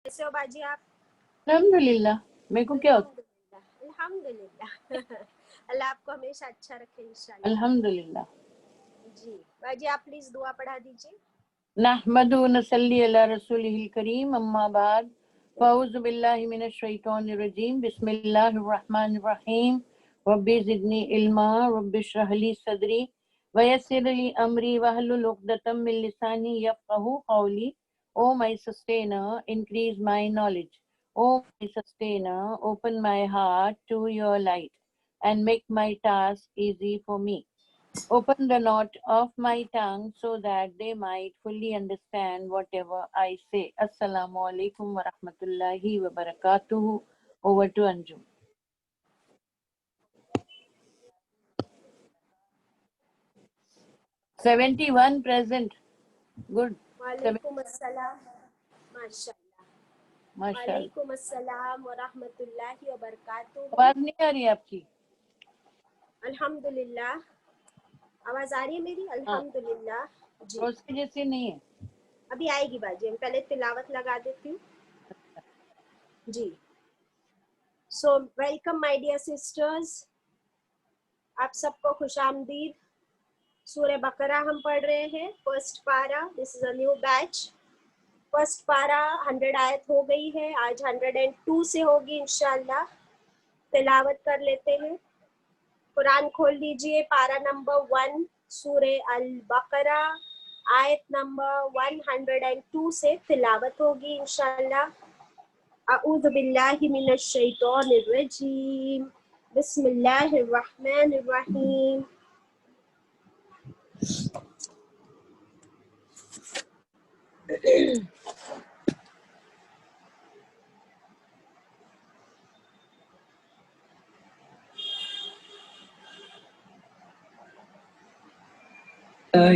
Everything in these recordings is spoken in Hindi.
कैसे हो बाजी आप? अल्हम्दुलिल्लाह। मेरे को क्या होता? अल्हम्दुलिल्लाह। अल्लाह आपको हमेशा अच्छा रखे इंशाल्लाह। अल्हम्दुलिल्लाह। जी बाजी आप प्लीज दुआ पढ़ा दीजिए। नहमदु व नसल्ली अला रसूलिहिल करीम, अम्मा बाद, फ़अऊज़ु बिल्लाहि मिनश शैतानिर रजीम, बिस्मिल्लाहिर रहमानिर रहीम, रब्बि ज़िदनी इल्मा, रब्बि इश्रह ली सदरी व यस्सिर ली अमरी वहलुल उक़दतम मिन लिसानी यफ़क़हू क़ौली। O my sustainer, increase my knowledge. O my sustainer, open my heart to your light and make my task easy for me. Open the knot of my tongue so that they might fully understand whatever I say. Assalamu alaikum wa rahmatullahi wa barakatuhu. Over to Anjum. 71 present. Good. वालेकुम अस्सलाम। माशाल्लाह। माशाल्लाह। वालेकुम अस्सलाम व रहमतुल्लाहि व बरकातुहू। आवाज नहीं आ रही आपकी? अल्हम्दुलिल्लाह। आवाज आ रही है मेरी? अल्हम्दुलिल्लाह। जी उसकी जैसी नहीं है। अभी आएगी बाजी, हम पहले तिलावत लगा देती हूँ। जी so welcome my dear sisters, आप सबको खुशामदीद। सूरह बकरा हम पढ़ रहे हैं, फर्स्ट पारा। This is a new batch. First पारा 100 आयत हो गई है, आज 102 से होगी इंशाल्लाह। तिलावत कर लेते हैं। कुरान खोल लीजिए, पारा नंबर 1 सूरह अल बकरा आयत नंबर 102 से तिलावत होगी इंशाल्लाह। अऊज़ु बिल्लाहि मिनश शैतानिर रजीम, बिस्मिल्लाहिर रहमानिर रहीम।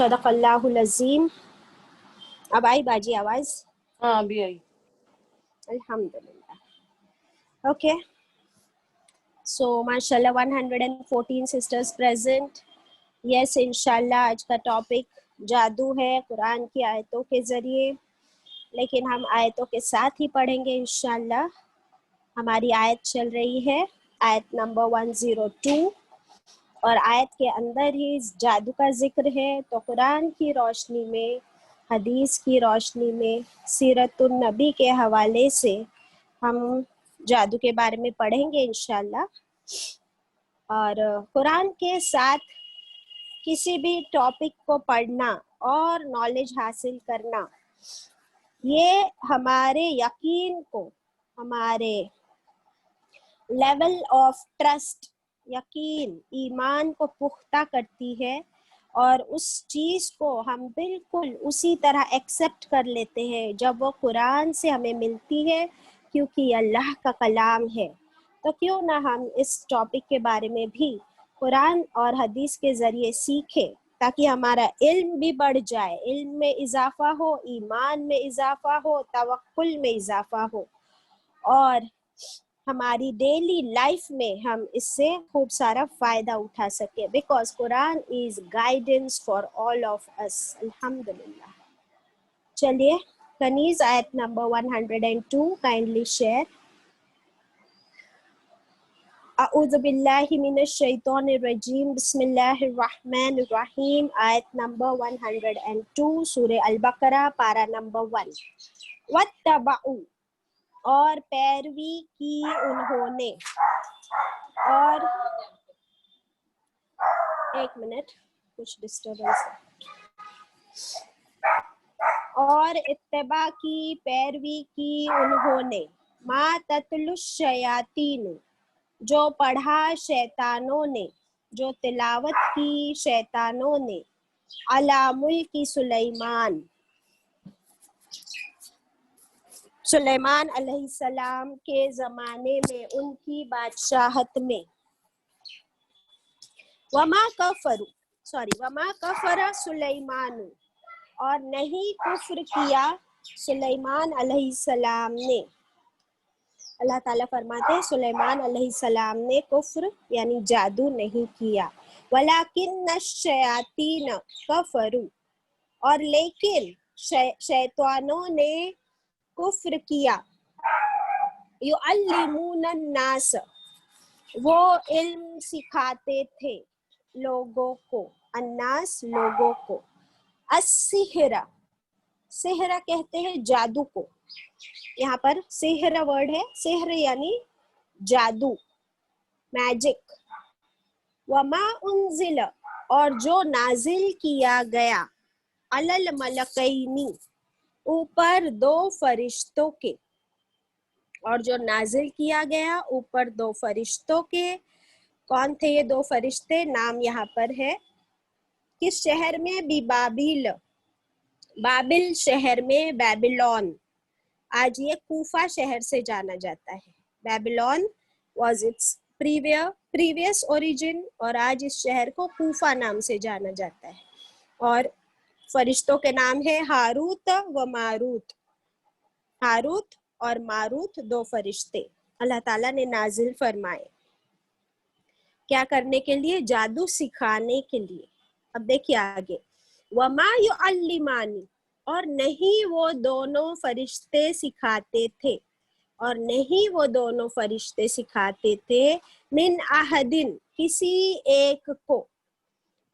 सदक़ल्लाहुल अज़ीम। अब आई बाजी आवाज? हाँ अभी आई। अल्हम्दुलिल्लाह। ओके, सो माशाल्लाह 114 सिस्टर्स प्रेजेंट। यस, इंशाल्लाह आज का टॉपिक जादू है कुरान की आयतों के ज़रिए, लेकिन हम आयतों के साथ ही पढ़ेंगे इंशाल्लाह। हमारी आयत चल रही है आयत नंबर 102 और आयत के अंदर ही जादू का जिक्र है। तो कुरान की रोशनी में, हदीस की रोशनी में, सीरतुन नबी के हवाले से हम जादू के बारे में पढ़ेंगे इंशाल्लाह। और कुरान के साथ किसी भी टॉपिक को पढ़ना और नॉलेज हासिल करना, ये हमारे यकीन को, हमारे लेवल ऑफ ट्रस्ट, यकीन, ईमान को पुख्ता करती है और उस चीज़ को हम बिल्कुल उसी तरह एक्सेप्ट कर लेते हैं जब वो कुरान से हमें मिलती है, क्योंकि अल्लाह का कलाम है। तो क्यों ना हम इस टॉपिक के बारे में भी कुरान और हदीस के ज़रिए सीखें, ताकि हमारा इल्म भी बढ़ जाए, इल्म में इजाफा हो, ईमान में इजाफा हो, तवक्कुल में इजाफा हो और हमारी डेली लाइफ में हम इससे खूब सारा फ़ायदा उठा सके, because Quran is guidance for all of us. अल्हम्दुलिल्लाह। चलिए कनीज़, आयत नंबर 102 काइंडली शेयर। अऊज़ु बिल्लाहि मिनश शैतानिर रजीम, बिस्मिल्लाहिर रहमानिर रहीम। आयत नंबर 102 सूरह अल बकरा, पारा नंबर 1। वत्तबउ, और पैरवी की उन्होंने, और एक मिनट कुछ डिस्टर्बेंस है, और इत्तबा की, पैरवी की उन्होंने, मा ततलुश शयातीन, जो पढ़ा शैतानों ने, जो तिलावत की शैतानों ने, अला मुल्की सुलेमान, सुलेमान अलैहिस्सलाम के ज़माने में, उनकी बादशाहत में। वमा कफरा सुलेमान, और नहीं कुफ्र किया सुलेमान अलैहिस्सलाम ने। अल्लाह ताला फरमाते हैं सुलेमान अलैहिस्सलाम ने कुफ्र यानी जादू नहीं किया। वलाकिन शयातीन कफरू, और लेकिन शैतानों ने कुफ्र किया। युअल्लिमून नास, वो इल्म सिखाते थे लोगों को, अन्नास लोगों को। अस्सिहरा, सिहरा कहते हैं जादू को, यहाँ पर सिहरा वर्ड है, सिहर यानी जादू, मैजिक। वमा उन्जिल, और जो नाजिल किया गया, अलल मलकैनी, ऊपर दो फरिश्तों के, और जो नाजिल किया गया ऊपर दो फरिश्तों के। कौन थे ये दो फरिश्ते? नाम यहाँ पर है। किस शहर में? बिबाबिल, बाबिल शहर में, बेबीलोन। आज ये कूफा शहर से जाना जाता है। Babylon was its previous origin, और आज इस शहर को कूफा नाम से जाना जाता है। और फरिश्तों के नाम है हारूत व मारूत। हारूत और मारूत दो फरिश्ते अल्लाह ताला ने नाजिल फरमाए। क्या करने के लिए? जादू सिखाने के लिए। अब देखिए आगे, वमा युअल्लिमानी, और नहीं वो दोनों फरिश्ते सिखाते थे, और नहीं वो दोनों फरिश्ते सिखाते थे, मिन अहदिन, किसी एक को,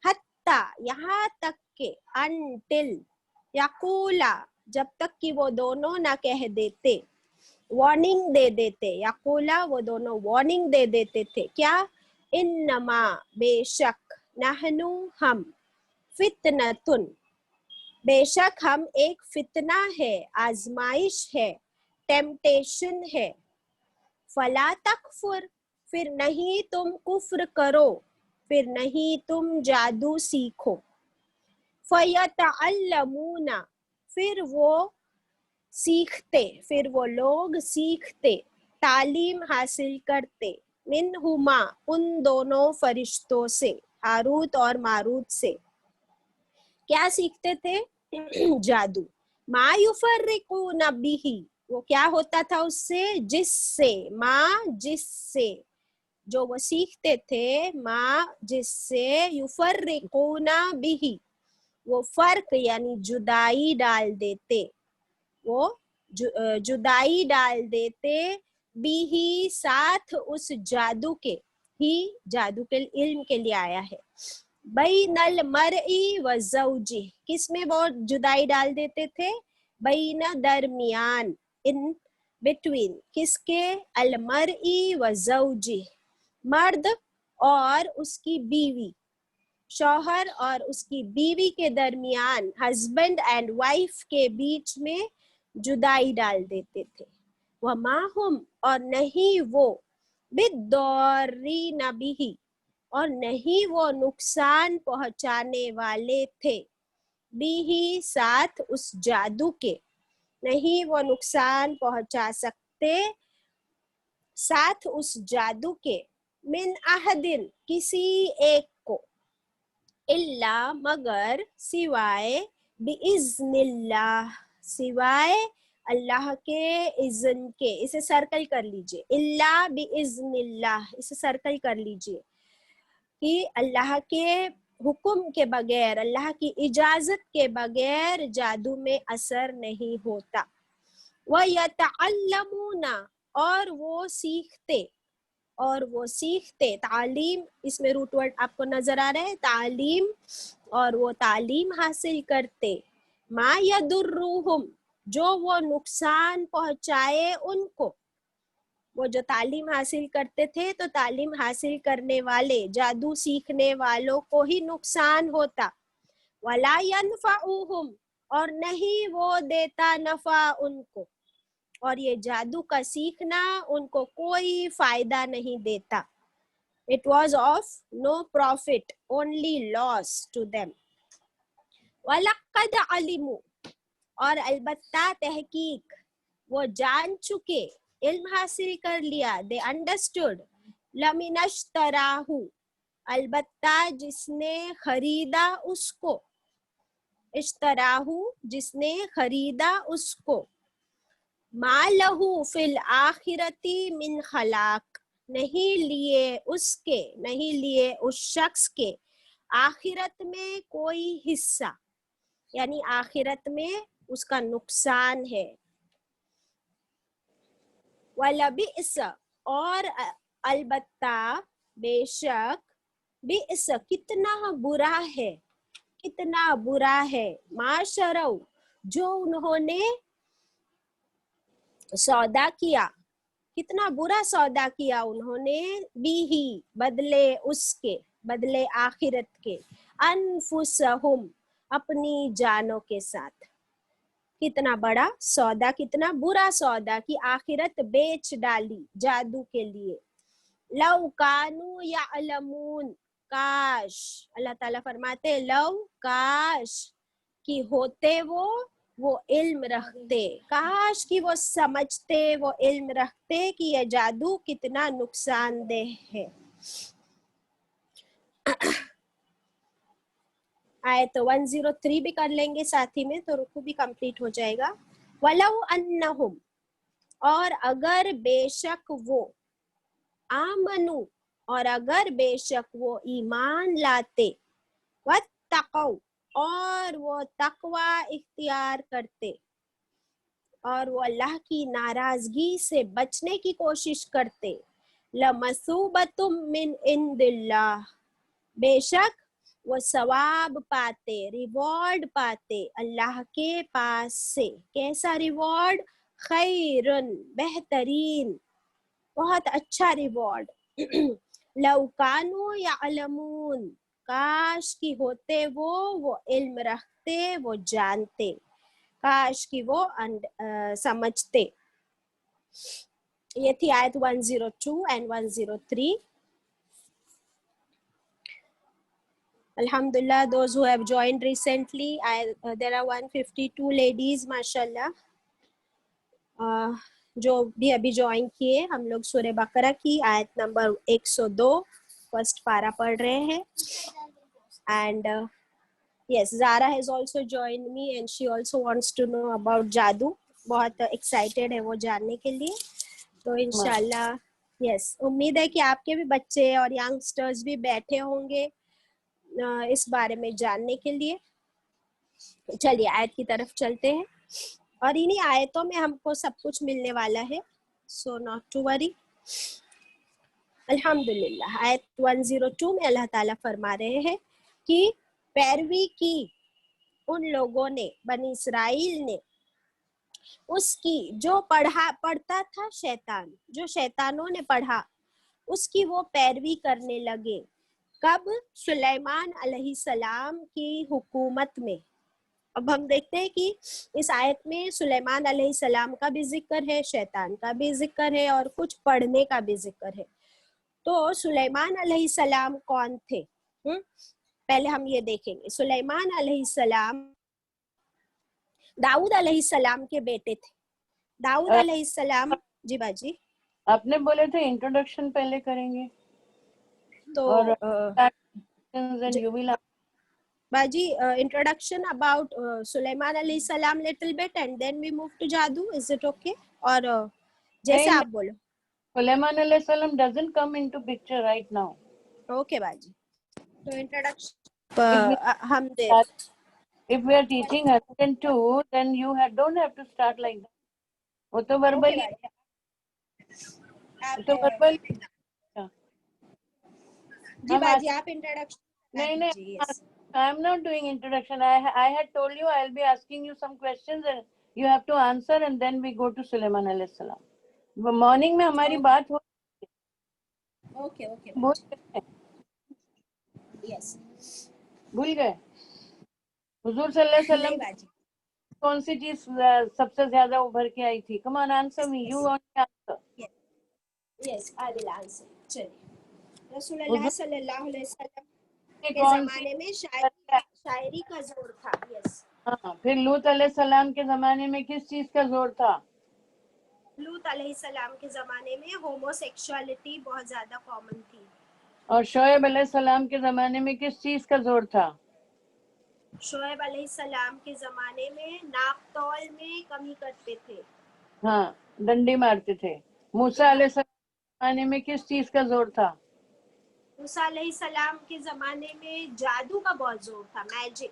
हत्ता, यहाँ तक के, अनटिल, यकूला, जब तक कि वो दोनों ना कह देते, वार्निंग दे देते। यकूला, वो दोनों वार्निंग दे देते थे। क्या? इन्नमा, बेशक, नहनु, हम, फितनतुन, बेशक हम एक फितना है, आजमाइश है, टेम्पटेशन है। फला तकफुर, फिर नहीं तुम कुफ्र करो, फिर नहीं तुम जादू सीखो। फयतअल्लमूना, फिर वो सीखते, फिर वो लोग सीखते, तालीम हासिल करते, मिनहुमा, उन दोनों फरिश्तों से, हारूत और मारूत से। क्या सीखते थे? जादू। मा युफर्रिकून बिही, वो क्या होता था उससे, जिससे, माँ जिससे, जो वो सीखते थे, माँ जिससे, युफर्रिकून बिही, वो फर्क यानी जुदाई डाल देते, वो जुदाई डाल देते, बिही साथ उस जादू के, ही जादू के इल्म के लिए आया है, बैनल मरई व ज़ौजी, किस में वो जुदाई डाल देते थे, बैना दरमियान, इन बिटवीन, किसके, अल मरई व ज़ौजी, मर्द और उसकी बीवी, शौहर और उसकी बीवी के दरमियान, हस्बैंड एंड वाइफ के बीच में जुदाई डाल देते थे। वमा हुम, और नहीं वो, बिद्दौरीन बिही, और नहीं वो नुकसान पहुंचाने वाले थे, बिही साथ उस जादू के, नहीं वो नुकसान पहुंचा सकते साथ उस जादू के, मिन अहदिन, किसी एक को, इल्ला मगर, सिवाय, बिइज़्निल्लाह, सिवाय अल्लाह के इज़्न के, इसे सर्कल कर लीजिए, इल्ला बिइज़्निल्लाह, इसे सर्कल कर लीजिए कि अल्लाह के हुक्म के बगैर, अल्लाह की इजाजत के बगैर जादू में असर नहीं होता। व यतअल्लमूना, और वो सीखते, और वो सीखते, तालीम, इसमें रूट वर्ड आपको नजर आ रहा है, तालीम, और वो तालीम हासिल करते, मा यदुर्रुहुम, जो वो नुकसान पहुंचाए उनको, वो जो तालीम हासिल करते थे तो तालीम हासिल करने वाले, जादू सीखने वालों को ही नुकसान होता, वला यनफउहुम, और नहीं वो देता नफा उनको, और ये जादू का सीखना उनको कोई फायदा नहीं देता, it was of no profit, only loss to them। वलक़द अलिमू, और अलबत्ता तहकीक, वो जान चुके, इल्म हासिल कर लिया, they understood, लमिनश्तराहु, अलबत्ता जिसने खरीदा उसको, इश्तराहु, जिसने खरीदा उसको, मा लहू फिल आखिरती मिन खलाक, नहीं लिए उसके, नहीं लिए उस शख्स के आखिरत में कोई हिस्सा, यानी आखिरत में उसका नुकसान है। वलबिस, और अलबत्ता बेशक, बिस, कितना बुरा है, कितना बुरा है, माशरऊ, जो उन्होंने सौदा किया, कितना बुरा सौदा किया उन्होंने, बीही, बदले उसके, बदले आखिरत के, अनफुसहुम, अपनी जानों के साथ, कितना बड़ा सौदा, कितना बुरा सौदा कि आखिरत बेच डाली जादू के लिए। लव कानू यालमून, काश, अल्लाह ताला फरमाते लव, काश कि होते वो इल्म रखते, काश कि वो समझते, वो इल्म रखते कि यह जादू कितना नुकसानदेह है। आयत 103 भी कर लेंगे साथ ही में, तो रुकू भी कंप्लीट हो जाएगा। वलौ अन्नहुम, और अगर बेशक वो, आमनु, और अगर बेशक वो ईमान लाते, वत्तक़ौ, और वो तकवा इख्तियार करते, और वो अल्लाह की नाराजगी से बचने की कोशिश करते, लमसूबतुम मिन इंदिल्लाह, बेशक वो सवाब पाते, रिवॉर्ड पाते अल्लाह के पास से। कैसा रिवॉर्ड, खैरन, बेहतरीन, बहुत अच्छा रिवॉर्ड। लौकानु यालमून, काश की होते वो इल्म रखते, वो जानते, काश की वो समझते। ये थी आयत 102 and 103। Alhamdulillah, those who have joined recently, there are 152 ladies, माशाल्लाह, जो भी अभी ज्वाइन किए। हम लोग सूरह बकरा की आयत नंबर 102 फर्स्ट पारा पढ़ रहे हैं। And Yes, Zara has also joined me and she also wants to know about जादू. बहुत एक्साइटेड है वो जानने के लिए. तो इंशाल्लाह यस, उम्मीद है कि आपके भी बच्चे और यंगस्टर्स भी बैठे होंगे इस बारे में जानने के लिए. चलिए आयत की तरफ चलते हैं और इन्हीं आयतों में हमको सब कुछ मिलने वाला है. So not to worry. अल्हम्दुलिल्लाह. आयत 102 में अल्लाह ताला फरमा रहे हैं कि पैरवी की उन लोगों ने, बनी इसराइल ने, उसकी जो पढ़ता था शैतान, जो शैतानों ने पढ़ा उसकी वो पैरवी करने लगे. कब? सुलेमान अलैहिस्सलाम की हुकूमत में. अब हम देखते हैं कि इस आयत में सुलेमान अलैहिस्सलाम का भी जिक्र है, शैतान का भी जिक्र है और कुछ पढ़ने का भी जिक्र है. तो सुलेमान अलैहिस्सलाम कौन थे? पहले हम ये देखेंगे. सुलेमान अलैहिस्सलाम दाऊद अलैहिस्सलाम के बेटे थे. दाऊद अलैहिस्सलाम. जी बाजी, आपने बोले थे इंट्रोडक्शन पहले करेंगे तो बाजी इंट्रोडक्शन अबाउट सुलेमान अलैहिस्सलाम little bit and then we move to जादू. Is it okay? और जैसे आप बोलो. सुलेमान अलैहिस्सलाम doesn't come into picture right now. Okay बाजी, तो इंट्रोडक्शन हम दे. If we are teaching 102, then you don't have to start like that. वो तो verbally. तो verbally. जी बाजी, आप इंट्रोडक्शन. नहीं, I am not doing introduction. I had told you I'll be asking you some questions and you have to answer and then we go to Suleiman alayhi salam. Morning में हमारी बात हो. Okay okay. यस. भूल गए? हुजूर सल्लल्लाहु अलैहि वसल्लम कौन सी चीज सबसे ज्यादा उभर के आई थी? Come on, answer me. You want to answer? Yes, I will answer. चलिए. रसूलुल्लाह सल्लल्लाहु अलैहि वसल्लम के जमाने में शायरी का जोर था. यस. हाँ, फिर लूत अलैहिस्सलाम के जमाने में किस चीज का जोर था? लूत अलैहिस्सलाम के जमाने में होमोसेक्सुअलिटी बहुत ज्यादा कॉमन थी. और शोएब अलैहिस्सलाम के जमाने में किस चीज का जोर था? शोएब अलैहिस्सलाम के जमाने में नापतोल में कमी करते थे. हाँ, डंडी मारते थे. मूसा अलैहिस्सलाम के जमाने में किस चीज का जोर था? मूसा अलैहिस्सलाम के जमाने में जादू का बहुत जोर था, मैजिक.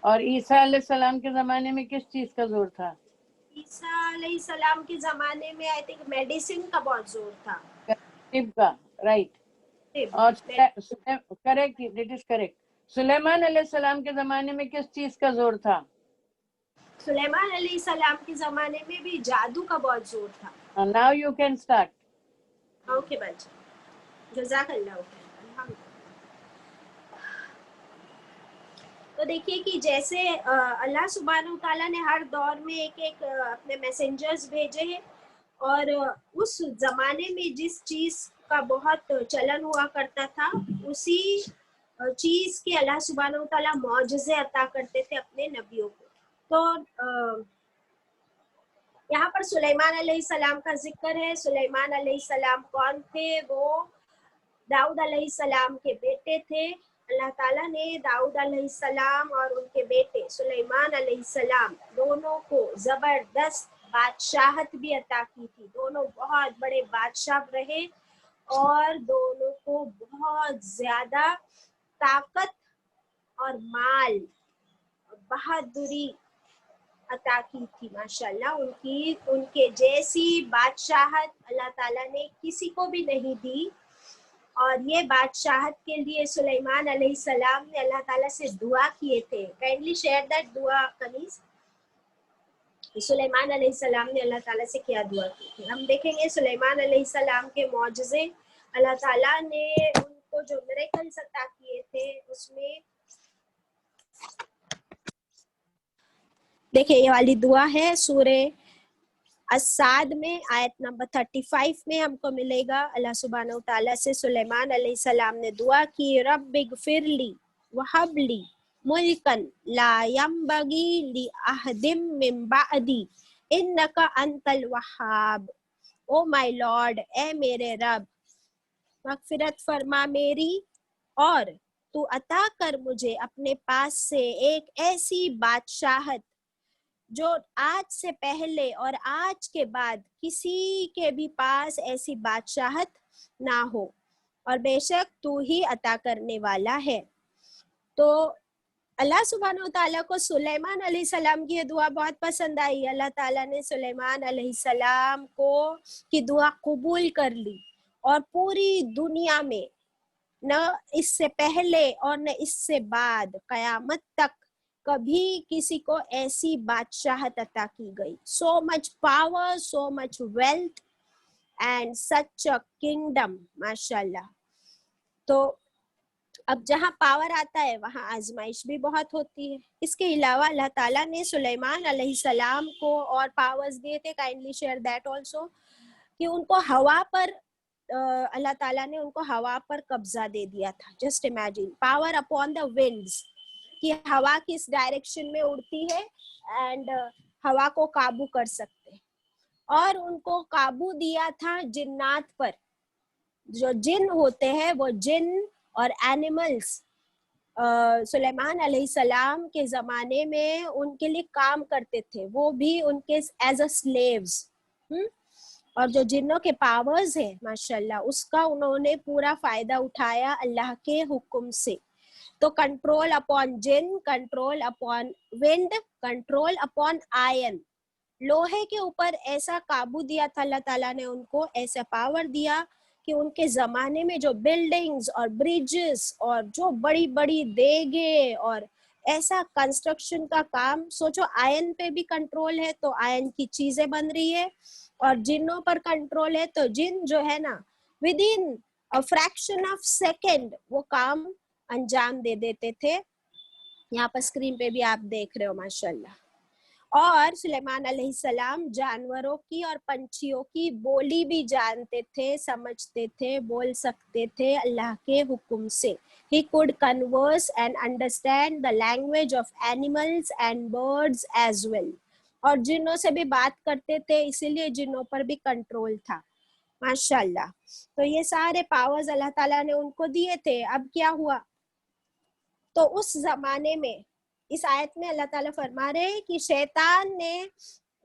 और ईसा अलैहिस्सलाम के जमाने में किस चीज का जोर था? ईसा अलैहिस्सलाम के जमाने में आई थिंक मेडिसिन का बहुत जोर था. तिब का, राइट. और करेक्ट, इट इज करेक्ट. सुलेमान अलैहिस्सलाम के जमाने में किस चीज का जोर था? सुलेमान अलैहिस्सलाम के जमाने में भी जादू का बहुत जोर था. Now you can start. Okay बच्चे, जज़ाकल्लाह. तो देखिए कि जैसे अल्लाह सुब्हानहू ताला ने हर दौर में एक एक अपने मैसेंजर्स भेजे हैं और उस जमाने में जिस चीज का बहुत चलन हुआ करता था उसी चीज के अल्लाह सुब्हानहू ताला मौजज़े अता करते थे अपने नबियों को. तो यहाँ पर सुलेमान अलैहिस्सलाम का जिक्र है. सुलेमान अलैहिस्सलाम कौन थे? वो दाऊद अलैहिस्सलाम के बेटे थे. अल्लाह ताला ने दाऊद अलैहिस्सलाम और उनके बेटे सुलेमान अलैहिस्सलाम दोनों को जबरदस्त बादशाहत भी अता की थी. दोनों बहुत बड़े बादशाह रहे और दोनों को बहुत ज्यादा ताकत और माल और बहादुरी अता की थी. माशाल्लाह, उनके जैसी बादशाहत अल्लाह ताला ने किसी को भी नहीं दी. और ये बादशाहत के लिए सुलेमान अलैहिस्सलाम ने अल्लाह ताला से दुआ किए थे. काइंडली शेयर दैट दुआ कनीज. सुलेमान अलैहिस्सलाम ने अल्लाह ताला से क्या दुआ की थी हम देखेंगे. सुलेमान अलैहिस्सलाम के मौजज़े अल्लाह ताला ने उनको जो मिरेकल्स अता किए थे उसमें देखिए ये वाली दुआ है सूरे असाद में आयत नंबर 35 में हमको मिलेगा. अल्लाह सुब्हानहू ताला से सुलेमान अलैहिस्सलाम ने दुआ की, रब्बिगफिरली वहबली मुल्कन ला यंबगी ली अहदिम मिन बअदी इन्नका अंतल वहाब. ओ माय लॉर्ड, ए मेरे रब, मगफिरत फरमा मेरी और तू अता कर मुझे अपने पास से एक ऐसी बादशाहत जो आज से पहले और आज के बाद किसी के भी पास ऐसी बादशाहत ना हो, और बेशक तू ही अता करने वाला है। तो अल्लाह सुब्हानहू ताला को सुलेमान अलैहिस्सलाम की ये दुआ बहुत पसंद आई। अल्लाह ताला ने सुलेमान अलैहिस्सलाम को की दुआ कबूल कर ली, और पूरी दुनिया में न इससे पहले और न इससे बाद कयामत तक कभी किसी को ऐसी बादशाहत अता की गई। So much power, so much wealth and such a kingdom, माशाल्लाह। तो अब जहाँ पावर आता है वहाँ आजमाइश भी बहुत होती है। इसके अलावा अल्लाह ताला ने सुलेमान अलैहिस्सलाम को और पावर्स दिए थे, काइंडली शेयर दैट आल्सो, कि उनको हवा पर अल्लाह ताला ने उनको हवा पर कब्जा दे दिया था। Just imagine, power upon the winds, कि हवा किस डायरेक्शन में उड़ती है एंड हवा को काबू कर सकते। और उनको काबू दिया था जिन्नात पर, जो जिन होते हैं वो जिन और एनिमल्स सुलेमान अलैहिस्सलाम के ज़माने में उनके लिए काम करते थे, वो भी उनके एज अ स्लेव्स। और जो जिन्नों के पावर्स है माशाल्लाह, उसका उन्होंने पूरा फायदा उठाया अल्लाह के हुक्म से। तो कंट्रोल अपॉन जिन, control upon wind, control upon iron, लोहे के ऊपर ऐसा काबू दिया था अल्लाह ताला ने उनको, ऐसा पावर दिया कि उनके ज़माने में जो बिल्डिंग्स और ब्रिजेस और जो बड़ी बड़ी देगे और ऐसा कंस्ट्रक्शन का काम, सोचो आयन पे भी कंट्रोल है तो आयन की चीज़ें बन रही है, और जिन्नों पर कंट्रोल है तो जिन जो है ना with in a fraction of second वो काम अंजाम दे देते थे। यहाँ पर स्क्रीन पे भी आप देख रहे हो माशाल्लाह। और सुलेमान अलैहिस्सलाम जानवरों की और पंछियों की बोली भी जानते थे, समझते थे, बोल सकते थे अल्लाह के हुक्म से। He could converse and understand the language of animals and birds as well. और जिन्नों से भी बात करते थे, इसीलिए जिन्नों पर भी कंट्रोल था माशाल्लाह। तो ये सारे पावर्स अल्लाह ताला ने उनको दिए थे। अब क्या हुआ, तो उस जमाने में इस आयत में अल्लाह ताला फरमा रहे हैं कि शैतान ने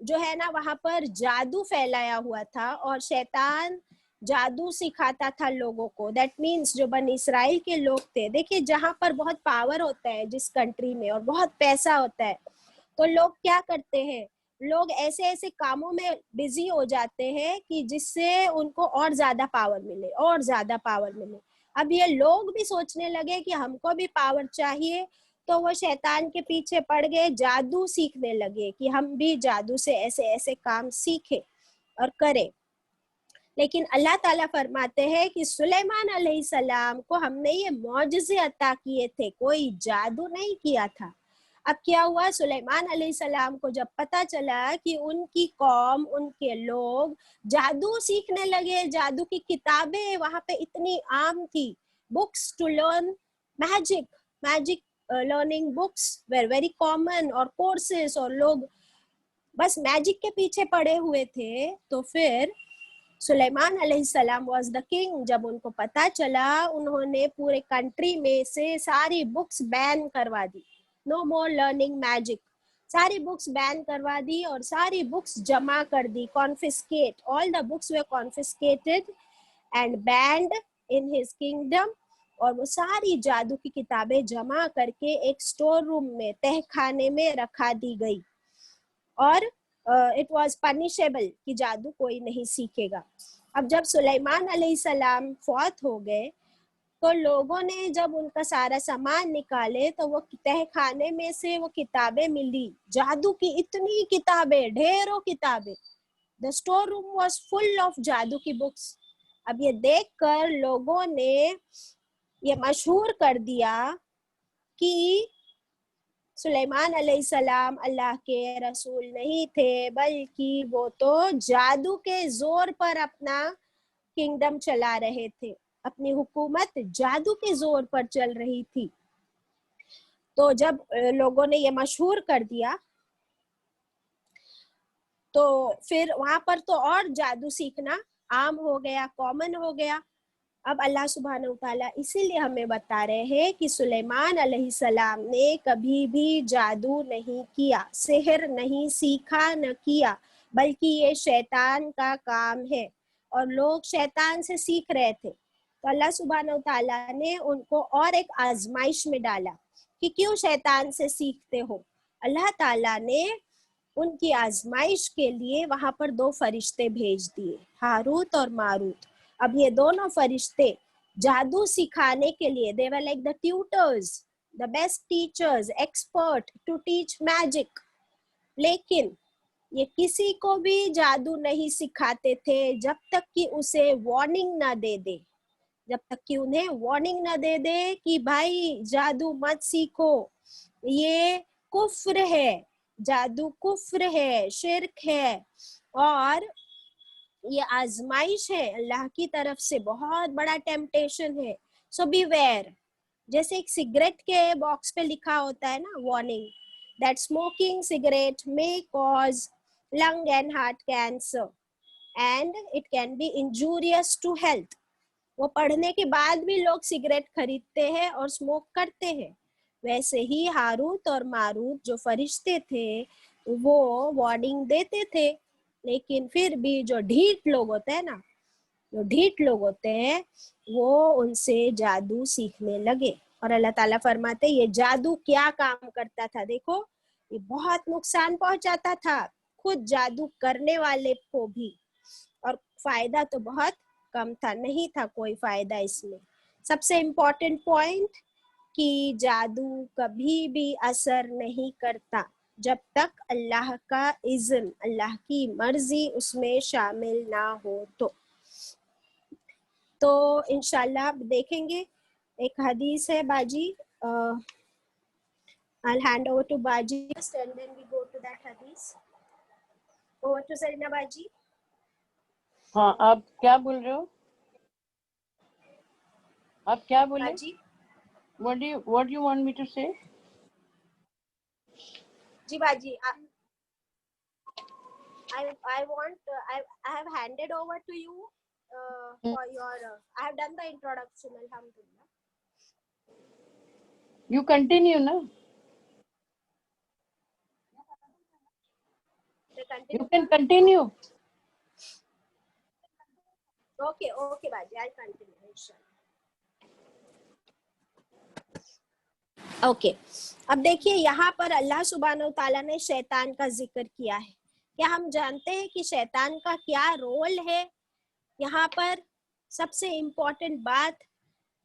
जो है ना वहां पर जादू फैलाया हुआ था, और शैतान जादू सिखाता था लोगों को। दैट मीन्स जो बनी इसराइल के लोग थे, देखिए जहाँ पर बहुत पावर होता है जिस कंट्री में और बहुत पैसा होता है, तो लोग क्या करते हैं, लोग ऐसे ऐसे कामों में बिजी हो जाते हैं कि जिससे उनको और ज्यादा पावर मिले, और ज्यादा पावर मिले। अब ये लोग भी सोचने लगे कि हमको भी पावर चाहिए, तो वो शैतान के पीछे पड़ गए, जादू सीखने लगे कि हम भी जादू से ऐसे ऐसे काम सीखे और करें। लेकिन अल्लाह ताला फरमाते हैं कि सुलेमान अलैहिस्सलाम को हमने ये मौजज़े अता किए थे, कोई जादू नहीं किया था। अब क्या हुआ, सुलेमान अलैहिस्सलाम को जब पता चला कि उनकी कौम, उनके लोग जादू सीखने लगे, जादू की किताबें वहाँ पे इतनी आम थी, books to learn magic learning books were very common, और कोर्सेस, और लोग बस मैजिक के पीछे पड़े हुए थे। तो फिर सुलेमान अलैहिस्सलाम वाज द किंग, जब उनको पता चला, उन्होंने पूरे कंट्री में से सारी बुक्स बैन करवा दी। नो मोर लर्निंग मैजिक, सारी बुक्स बैन करवा दी और सारी बुक्स जमा कर दी, confiscate, all the books they confiscated and banned in his kingdom. और वो सारी जादू की किताबें जमा करके एक स्टोर रूम में, तहखाने में रखा दी गई, और इट वाज पनिशेबल कि जादू कोई नहीं सीखेगा। अब जब सुलेमान अलैहिस्सलाम फौत हो गए, तो लोगों ने जब उनका सारा सामान निकाले तो वो तहखाने में से वो किताबें मिली, जादू की इतनी किताबें, ढेरों किताबें। The store room was full of जादू की बुक्स। अब ये देखकर लोगों ने ये मशहूर कर दिया कि सुलेमान अलैहिस्सलाम अल्लाह के रसूल नहीं थे, बल्कि वो तो जादू के जोर पर अपना किंगडम चला रहे थे, अपनी हुकूमत जादू के जोर पर चल रही थी। तो जब लोगों ने ये मशहूर कर दिया, तो फिर वहां पर तो और जादू सीखना आम हो गया, कॉमन हो गया। अब अल्लाह सुब्हानहू ताला इसीलिए हमें बता रहे हैं कि सुलेमान अलैहिस्सलाम ने कभी भी जादू नहीं किया, सिहर नहीं सीखा न किया, बल्कि ये शैतान का काम है और लोग शैतान से सीख रहे थे। तो अल्लाह सुब्हानहू ताला ने उनको और एक आजमाइश में डाला कि क्यों शैतान से सीखते हो। अल्लाह ताला ने उनकी आजमाइश के लिए वहां पर 2 फरिश्ते भेज दिए, हारूत और मारूत। अब ये दोनों फरिश्ते जादू सिखाने के लिए, they were like the tutors, the best teachers, expert to teach magic. लेकिन ये किसी को भी जादू नहीं सिखाते थे जब तक कि उसे वार्निंग ना दे दे, जब तक कि उन्हें वार्निंग ना दे दे कि भाई जादू मत सीखो, ये कुफ्र है, जादू कुफ्र है, शिर्क है और ये आजमाइश है अल्लाह की तरफ से, बहुत बड़ा टेम्पटेशन है। सो बीवेयर। जैसे एक सिगरेट के बॉक्स पे लिखा होता है ना, warning that smoking cigarette may cause lung and heart cancer and it can be injurious to health. वो पढ़ने के बाद भी लोग सिगरेट खरीदते हैं और स्मोक करते हैं। वैसे ही हारूत और मारूत जो फरिश्ते थे वो वार्निंग देते थे, लेकिन फिर भी जो ढीठ लोग होते हैं ना, जो ढीठ लोग होते हैं वो उनसे जादू सीखने लगे। और अल्लाह ताला फरमाते ये जादू क्या काम करता था, देखो ये बहुत नुकसान पहुंचाता था खुद जादू करने वाले को भी, और फायदा तो बहुत कम था, नहीं था कोई फायदा इसमें। सबसे इम्पोर्टेंट पॉइंट कि जादू कभी भी असर नहीं करता जब तक अल्लाह का इज़्न, अल्लाह की मर्जी उसमें शामिल ना हो। तो इंशाल्लाह देखेंगे। एक हदीस है बाजी, I'll hand over to Baji and then we go to that hadith. Over to Zarina Baji. हाँ, आप क्या बोल रहे हो? आप क्या बोले? Baji. What do you want me to say? जी बाजी, I want I have handed over to you for your I have done the introduction, alhamdulillah. You continue, na? You can continue. Okay, बाजी, I'll continue inshallah. ओके अब देखिए यहाँ पर अल्लाह सुब्हानहू ताला ने शैतान का जिक्र किया है। क्या हम जानते हैं कि शैतान का क्या रोल है यहाँ पर? सबसे इम्पोर्टेंट बात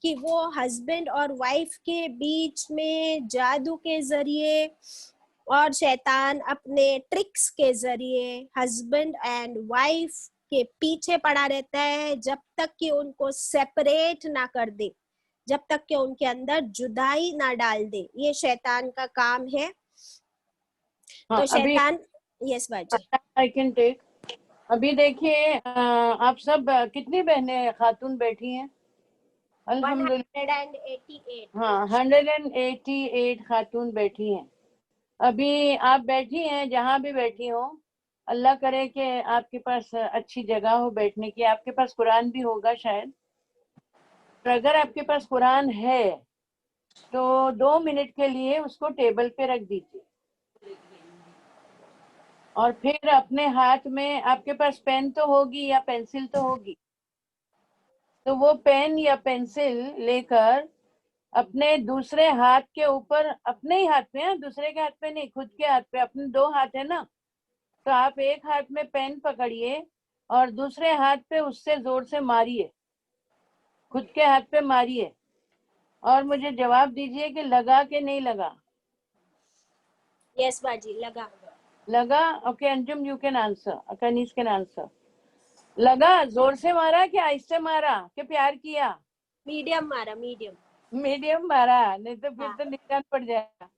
कि वो हस्बैंड और वाइफ के बीच में जादू के जरिए और शैतान अपने ट्रिक्स के जरिए हस्बैंड एंड वाइफ के पीछे पड़ा रहता है जब तक कि उनको सेपरेट ना कर दे, जब तक कि उनके अंदर जुदाई ना डाल दे। ये शैतान का काम है। तो शैतान, यस बाजी, आई कैन टेक। अभी देखिए आप सब कितनी बहनें खातून बैठी हैं? अल्हम्दुलिल्लाह 188। हाँ, 188 खातून बैठी हैं। अभी आप बैठी हैं, जहाँ भी बैठी हो, अल्लाह करे कि आपके पास अच्छी जगह हो बैठने की। आपके पास कुरान भी होगा शायद, और अगर आपके पास कुरान है तो 2 मिनट के लिए उसको टेबल पे रख दीजिए और फिर अपने हाथ में, आपके पास पेन तो होगी या पेंसिल तो होगी, तो वो पेन या पेंसिल लेकर अपने दूसरे हाथ के ऊपर, अपने ही हाथ में, दूसरे के हाथ पे नहीं, खुद के हाथ पे, अपने 2 हाथ है ना, तो आप एक हाथ में पेन पकड़िए और दूसरे हाथ पे उससे जोर से मारिए, खुद के हाथ पे मारिए और मुझे जवाब दीजिए कि लगा कि नहीं लगा। यस बाजी, लगा। Okay Anjum, you can answer, Kaneez can answer. लगा? जोर से मारा कि आहिस्ते मारा कि प्यार किया? मीडियम मारा, मीडियम मारा, नहीं तो फिर तो निशान पड़ जाएगा।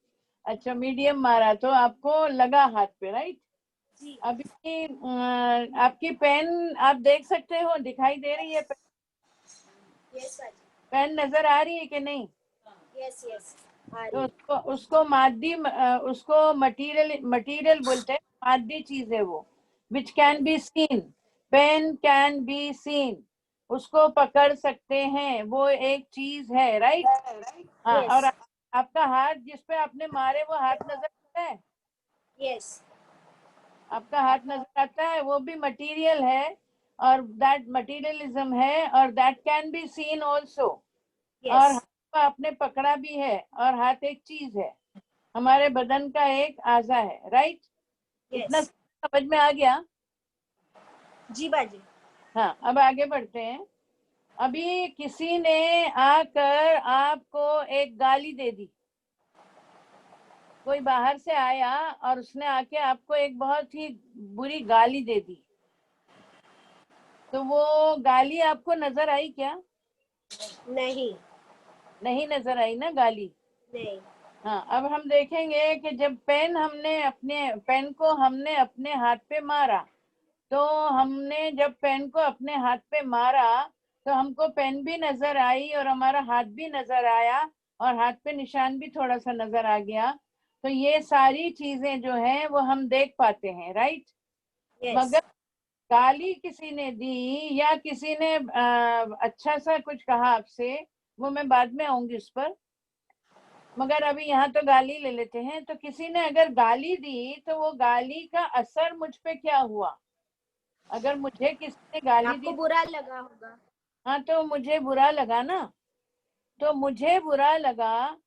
अच्छा, मीडियम मारा तो आपको लगा हाथ पे, राइट? जी। अभी आपकी पेन आप देख सकते हो, दिखाई दे रही है पेन? यस बाजी। पेन नजर आ रही है कि नहीं? यस तो उसको मादी, उसको मटीरियल बोलते हैं, मादी चीज है वो, which can be seen. Pen can be seen, उसको पकड़ सकते हैं, वो एक चीज है, राइट? हाँ, Yes. और आपका हाथ जिस पे आपने मारे वो हाथ नजर आता है? Yes. आपका हाथ नजर आता है, वो भी मटेरियल है, और दैट मटेरियलिज्म है, और that can be scene also. और Yes. हाथ को आपने पकड़ा भी है, और हाथ एक चीज है, हमारे बदन का एक आजा है, राइट? इतना Yes. समझ में आ गया? जी बाजी। हाँ, अब आगे बढ़ते हैं। अभी किसी ने आकर आपको एक गाली दे दी, कोई बाहर से आया और उसने आके आपको एक बहुत ही बुरी गाली दे दी, तो वो गाली आपको नजर आई क्या? नहीं। नहीं नजर आई ना गाली? नहीं। हाँ, अब हम देखेंगे कि जब पेन को हमने अपने हाथ पे मारा, तो हमने जब पेन को अपने हाथ पे मारा तो हमको पेन भी नजर आई और हमारा हाथ भी नजर आया और हाथ पे निशान भी थोड़ा सा नजर आ गया। तो ये सारी चीजें जो हैं वो हम देख पाते हैं, राइट? Yes. मगर गाली किसी ने दी या किसी ने अच्छा सा कुछ कहा आपसे, वो मैं बाद में आऊंगी उस पर, मगर अभी यहाँ तो गाली ले लेते हैं। तो किसी ने अगर गाली दी तो वो गाली का असर मुझ पे क्या हुआ? अगर मुझे किसी ने गाली आपको दी, बुरा लगा होगा। हाँ, तो मुझे बुरा लगा ना, तो मुझे बुरा लगा,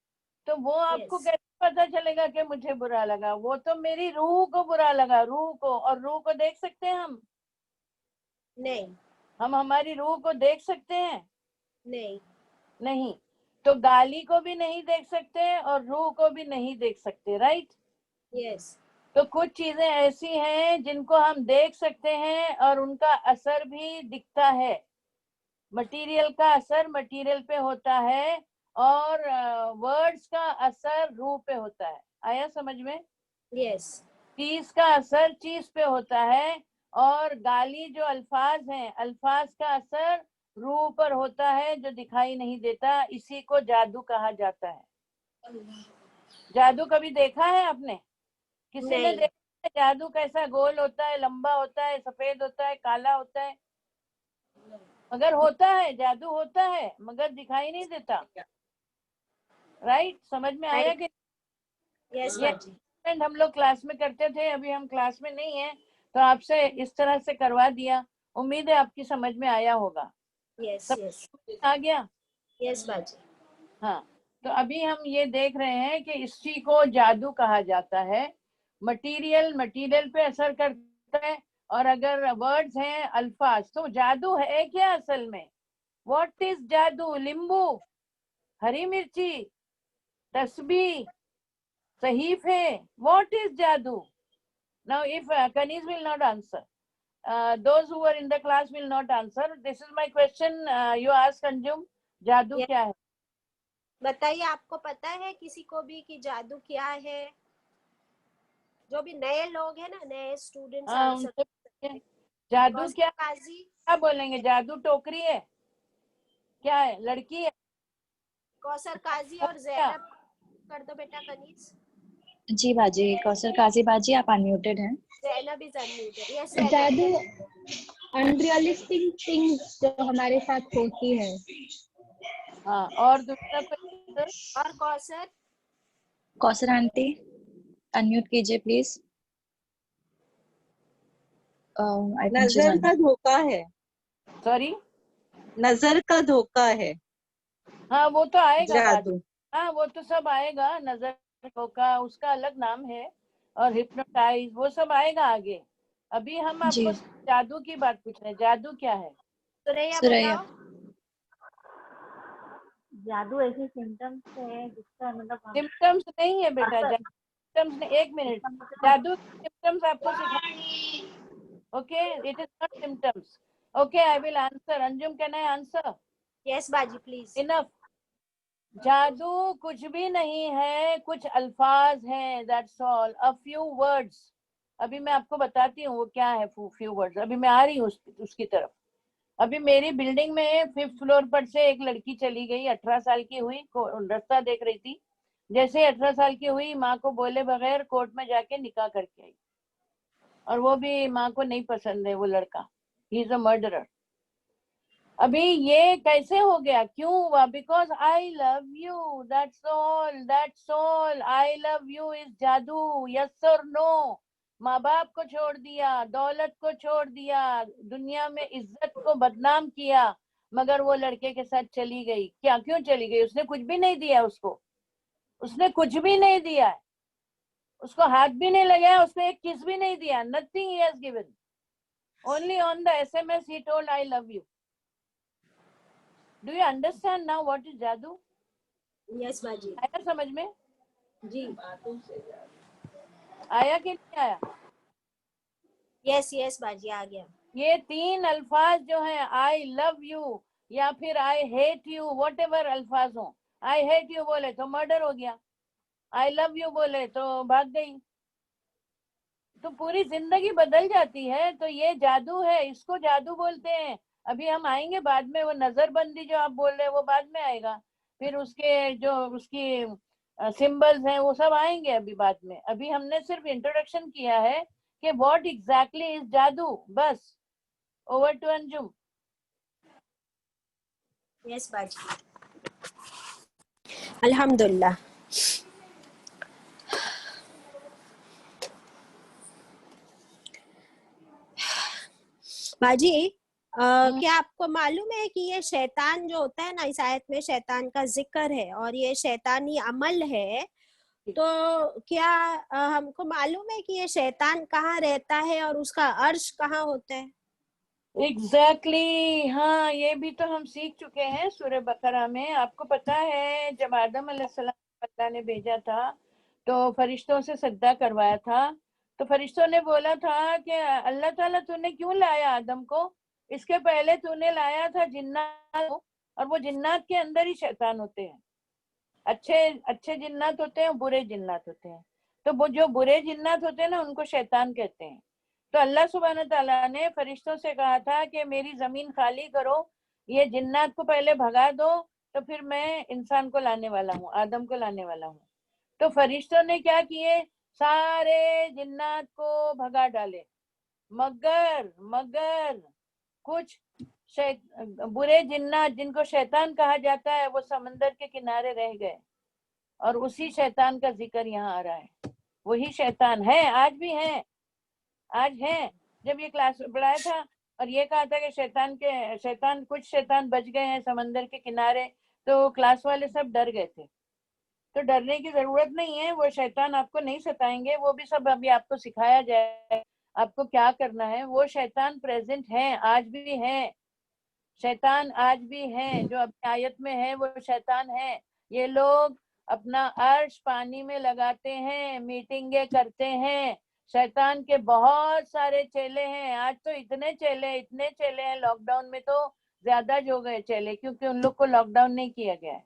तो वो आपको Yes. कैसे पता चलेगा कि मुझे बुरा लगा? वो तो मेरी रूह को बुरा लगा, रूह को। और रूह को देख सकते हैं हम? नहीं। हम हमारी रूह को देख सकते हैं? नहीं। नहीं। तो गाली को भी नहीं देख सकते और रूह को भी नहीं देख सकते, राइट? Yes. तो कुछ चीजें ऐसी हैं जिनको हम देख सकते हैं और उनका असर भी दिखता है। मटेरियल का असर मटेरियल पे होता है और वर्ड्स का असर रूह पे होता है। आया समझ में? Yes. चीज का असर चीज पे होता है, और गाली जो अल्फाज हैं, अल्फाज का असर रूह पर होता है जो दिखाई नहीं देता। इसी को जादू कहा जाता है। जादू कभी देखा है आपने? किसी ने नहीं। देखा है जादू कैसा गोल होता है, लंबा होता है, सफेद होता है, काला होता है? मगर होता है, जादू होता है, मगर दिखाई नहीं देता, राइट? समझ में आया Right. कि Yes ये बाजी। experiment हम लोग क्लास में करते थे, अभी हम क्लास में नहीं है तो आपसे इस तरह से करवा दिया। उम्मीद है आपकी समझ में आया होगा। Yes. सब Yes. आ गया? Yes बाजी। हाँ, तो अभी हम ये देख रहे हैं कि इसी को जादू कहा जाता है। मटेरियल मटेरियल पे असर करता है, और अगर वर्ड्स हैं, अल्फाज, तो जादू है क्या असल में? व्हाट इज जादू? लींबू, हरी मिर्ची, तस्बीह, सहीफे, व्हाट इज जादू? Now if Kanis will not answer, those who are in the class will not answer. This is my question, you ask Anjum, जादू Yes. क्या है? बताइए, आपको पता है किसी को भी कि जादू क्या है? जो भी नए लोग हैं ना, नए स्टूडेंट्स हाँ, आंसर। उनसे पूछिए, जादू क्या? काजी। क्या बोलेंगे? जादू टोकरी है? क्या है? लड़की है? कौसर काजी और क्या? जैनब कर दो बेटा कनीज। जी बाजी, कौसर काजी बाजी, आप अनम्यूटेड हैं। Zainab is unmuted. यस जादू जैनब। अनरियलिस्टिक थिंग्स जो हमारे साथ होती है। हाँ, और दूसरा कोई आंसर? और कौसर? कौसर आंटी अनम्यूट कीजिए प्लीज। आई थिंक नजर का धोखा है। सॉरी? नजर का धोखा है हाँ, वो तो आएगा बाद में। जादू। हाँ, वो तो सब आएगा, नजर का उसका अलग नाम है, और हिप्नोटाइज, वो सब आएगा आगे। अभी हम जी आपको जादू की बात पूछ रहे हैं। जादू क्या है? सुरैया सुरैया। बताओ। जादू ऐसे सिम्टम्स है जिसका मतलब हम सिम्टम्स नहीं है बेटा, असर सिम्टम्स ने, एक मिनट, इसका मतलब जादू सिम्टम्स आपको सिखा। Okay, it is not symptoms. Okay, I will answer. Anjum, can I answer? Yes बाजी प्लीज। इनफ। जादू कुछ भी नहीं है, कुछ अल्फाज हैं, that's all, a few words. अभी मैं आपको बताती हूँ वो क्या है, फ्यू वर्ड्स। अभी मैं आ रही हूँ उसकी तरफ। अभी मेरी बिल्डिंग में 5th फ्लोर पर से एक लड़की चली गई, 18 साल की हुई, रास्ता देख रही थी। जैसे 18 साल की हुई, माँ को बोले बगैर कोर्ट में जाके निकाह करके आई, और वो भी माँ को नहीं पसंद है वो लड़का, ही इज अ मर्डरर। अभी ये कैसे हो गया, क्यों हुआ? Because I love you, that's all, that's all. I love you is जादू, यस और नो। माँ बाप को छोड़ दिया, दौलत को छोड़ दिया, दुनिया में इज्जत को बदनाम किया, मगर वो लड़के के साथ चली गई। क्या, क्यों चली गई? उसने कुछ भी नहीं दिया उसको, उसने कुछ भी नहीं दिया है, उसको हाथ भी नहीं लगाया, उसको एक किस भी नहीं दिया, nothing he has given, only on the SMS he told I love you. Do you understand now what is जादू? यस बाजी। आया समझ में? जी। आया कि नहीं आया? यस यस बाजी, आ गया। ये 3 अल्फाज जो हैं, आई लव यू या फिर I hate you, what ever अल्फाज हो। आई हेट यू बोले तो मर्डर हो गया, आई लव यू बोले तो भाग गई, तो पूरी जिंदगी बदल जाती है। तो ये जादू है, इसको जादू बोलते हैं। अभी हम आएंगे बाद में, वो नजरबंदी जो आप बोल रहे हैं वो बाद में आएगा, फिर उसके जो उसकी सिंबल्स हैं वो सब आएंगे अभी बाद में। अभी हमने सिर्फ इंट्रोडक्शन किया है कि व्हाट एग्जैक्टली इज जादू, बस। Over to Anjum. यस बाजी। अल्हम्दुलिल्लाह। बाजी, क्या आपको मालूम है कि ये शैतान जो होता है ना, इस आयत में शैतान का जिक्र है और ये शैतानी अमल है, तो क्या हमको मालूम है कि ये शैतान कहाँ रहता है और उसका अर्श कहाँ होता है? एग्जैक्टली हाँ, ये भी तो हम सीख चुके हैं सूरह बकरा में। आपको पता है जब आदम अलैहिस्सलाम को अल्लाह ने भेजा था तो फरिश्तों से सजदा करवाया था, तो फरिश्तों ने बोला था कि अल्लाह ताला तूने क्यों लाया आदम को, इसके पहले तूने लाया था जिन्नात को, और वो जिन्नात के अंदर ही शैतान होते हैं। अच्छे अच्छे जिन्नात होते हैं, बुरे जिन्नात होते हैं। तो वो जो बुरे जिन्नात होते हैं ना, उनको शैतान कहते हैं। तो अल्लाह सुब्हान तआला ने फरिश्तों से कहा था कि मेरी जमीन खाली करो, ये जिन्नात को पहले भगा दो, तो फिर मैं इंसान को लाने वाला हूँ, आदम को लाने वाला हूँ। तो फरिश्तों ने क्या किए, सारे जिन्नात को भगा डाले, मगर मगर कुछ बुरे जिन्नात जिनको शैतान कहा जाता है वो समंदर के किनारे रह गए, और उसी शैतान का जिक्र यहाँ आ रहा है। वही शैतान है, आज भी है, आज है। जब ये क्लास में पढ़ाया था और ये कहा था कि शैतान कुछ शैतान बच गए हैं समंदर के किनारे, तो क्लास वाले सब डर गए थे। तो डरने की जरूरत नहीं है, वो शैतान आपको नहीं सताएंगे, वो भी सब अभी आपको सिखाया जाए आपको क्या करना है। वो शैतान प्रेजेंट है, आज भी है, शैतान आज भी है, जो अभी आयत में है वो शैतान है। ये लोग अपना अर्श पानी में लगाते हैं, मीटिंगें करते हैं। शैतान के बहुत सारे चेले हैं, आज तो इतने चेले हैं, लॉकडाउन में तो ज्यादा जो गए चेले, क्योंकि उन लोग को लॉकडाउन नहीं किया गया है,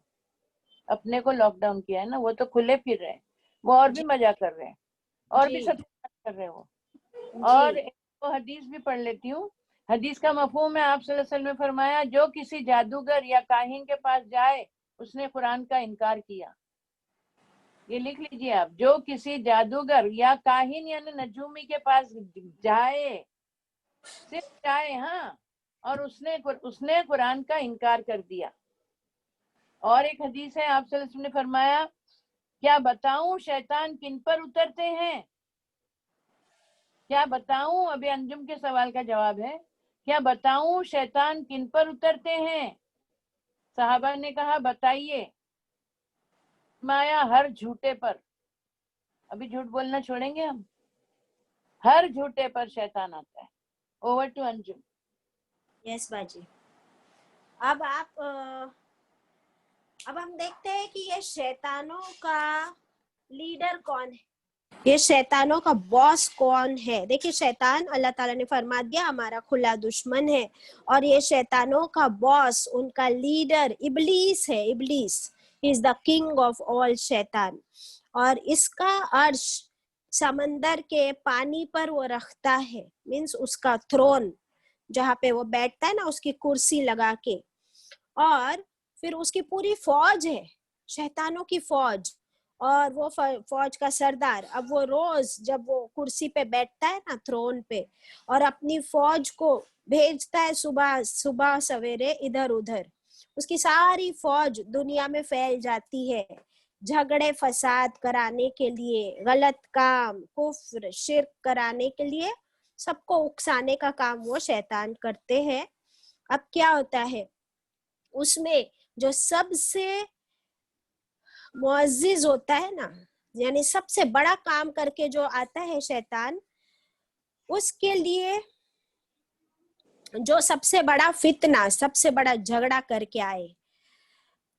अपने को लॉकडाउन किया है ना, वो तो खुले फिर रहे हैं, वो और भी मजा कर रहे हैं, और भी सब कर रहे हैं वो। और एक तो हदीस भी पढ़ लेती हूँ। हदीस का मफहूम है, आप सल्लल्लाहु अलैहि वसल्लम ने फरमाया, जो किसी जादूगर या काहिन के पास जाए उसने कुरान का इनकार किया। ये लिख लीजिए आप, जो किसी जादूगर या काहिन यानी नजूमी के पास जाए, सिर्फ जाए, हाँ, और उसने कुरान का इनकार कर दिया। और एक हदीस है, आप सल्लल्लाहु अलैहि वसल्लम ने फरमाया, क्या बताऊं शैतान किन पर उतरते हैं, क्या बताऊं, अभी अंजुम के सवाल का जवाब है, क्या बताऊं शैतान किन पर उतरते हैं? साहबा ने कहा बताइए। माया हर झूठे पर, अभी झूठ बोलना छोड़ेंगे हम, हर झूठे पर शैतान आता है। Over to Anjum. यस बाजी। अब हम देखते हैं कि ये शैतानों का लीडर कौन है, ये शैतानों का बॉस कौन है। देखिए, शैतान अल्लाह ताला ने फरमा दिया हमारा खुला दुश्मन है, और ये शैतानों का बॉस, उनका लीडर इब्लीस है। Iblis is the king of all शैतान, और इसका अर्श समंदर के पानी पर वो रखता है, मीन्स उसका थ्रोन जहाँ पे वो बैठता है ना, उसकी कुर्सी लगा के, और फिर उसकी पूरी फौज है, शैतानों की फौज, और वो फौज का सरदार। अब वो रोज जब वो कुर्सी पे बैठता है ना, थ्रोन पे, और अपनी फौज को भेजता है सुबह सुबह सवेरे इधर उधर, उसकी सारी फौज दुनिया में फैल जाती है झगड़े फसाद कराने के लिए, गलत काम कुफ्र शिर्क कराने के लिए, सबको उकसाने का काम वो शैतान करते हैं। अब क्या होता है, उसमें जो सबसे मुअज्जिज होता है ना, यानी सबसे बड़ा काम करके जो आता है शैतान, उसके लिए जो सबसे बड़ा फितना, सबसे बड़ा झगड़ा करके आए,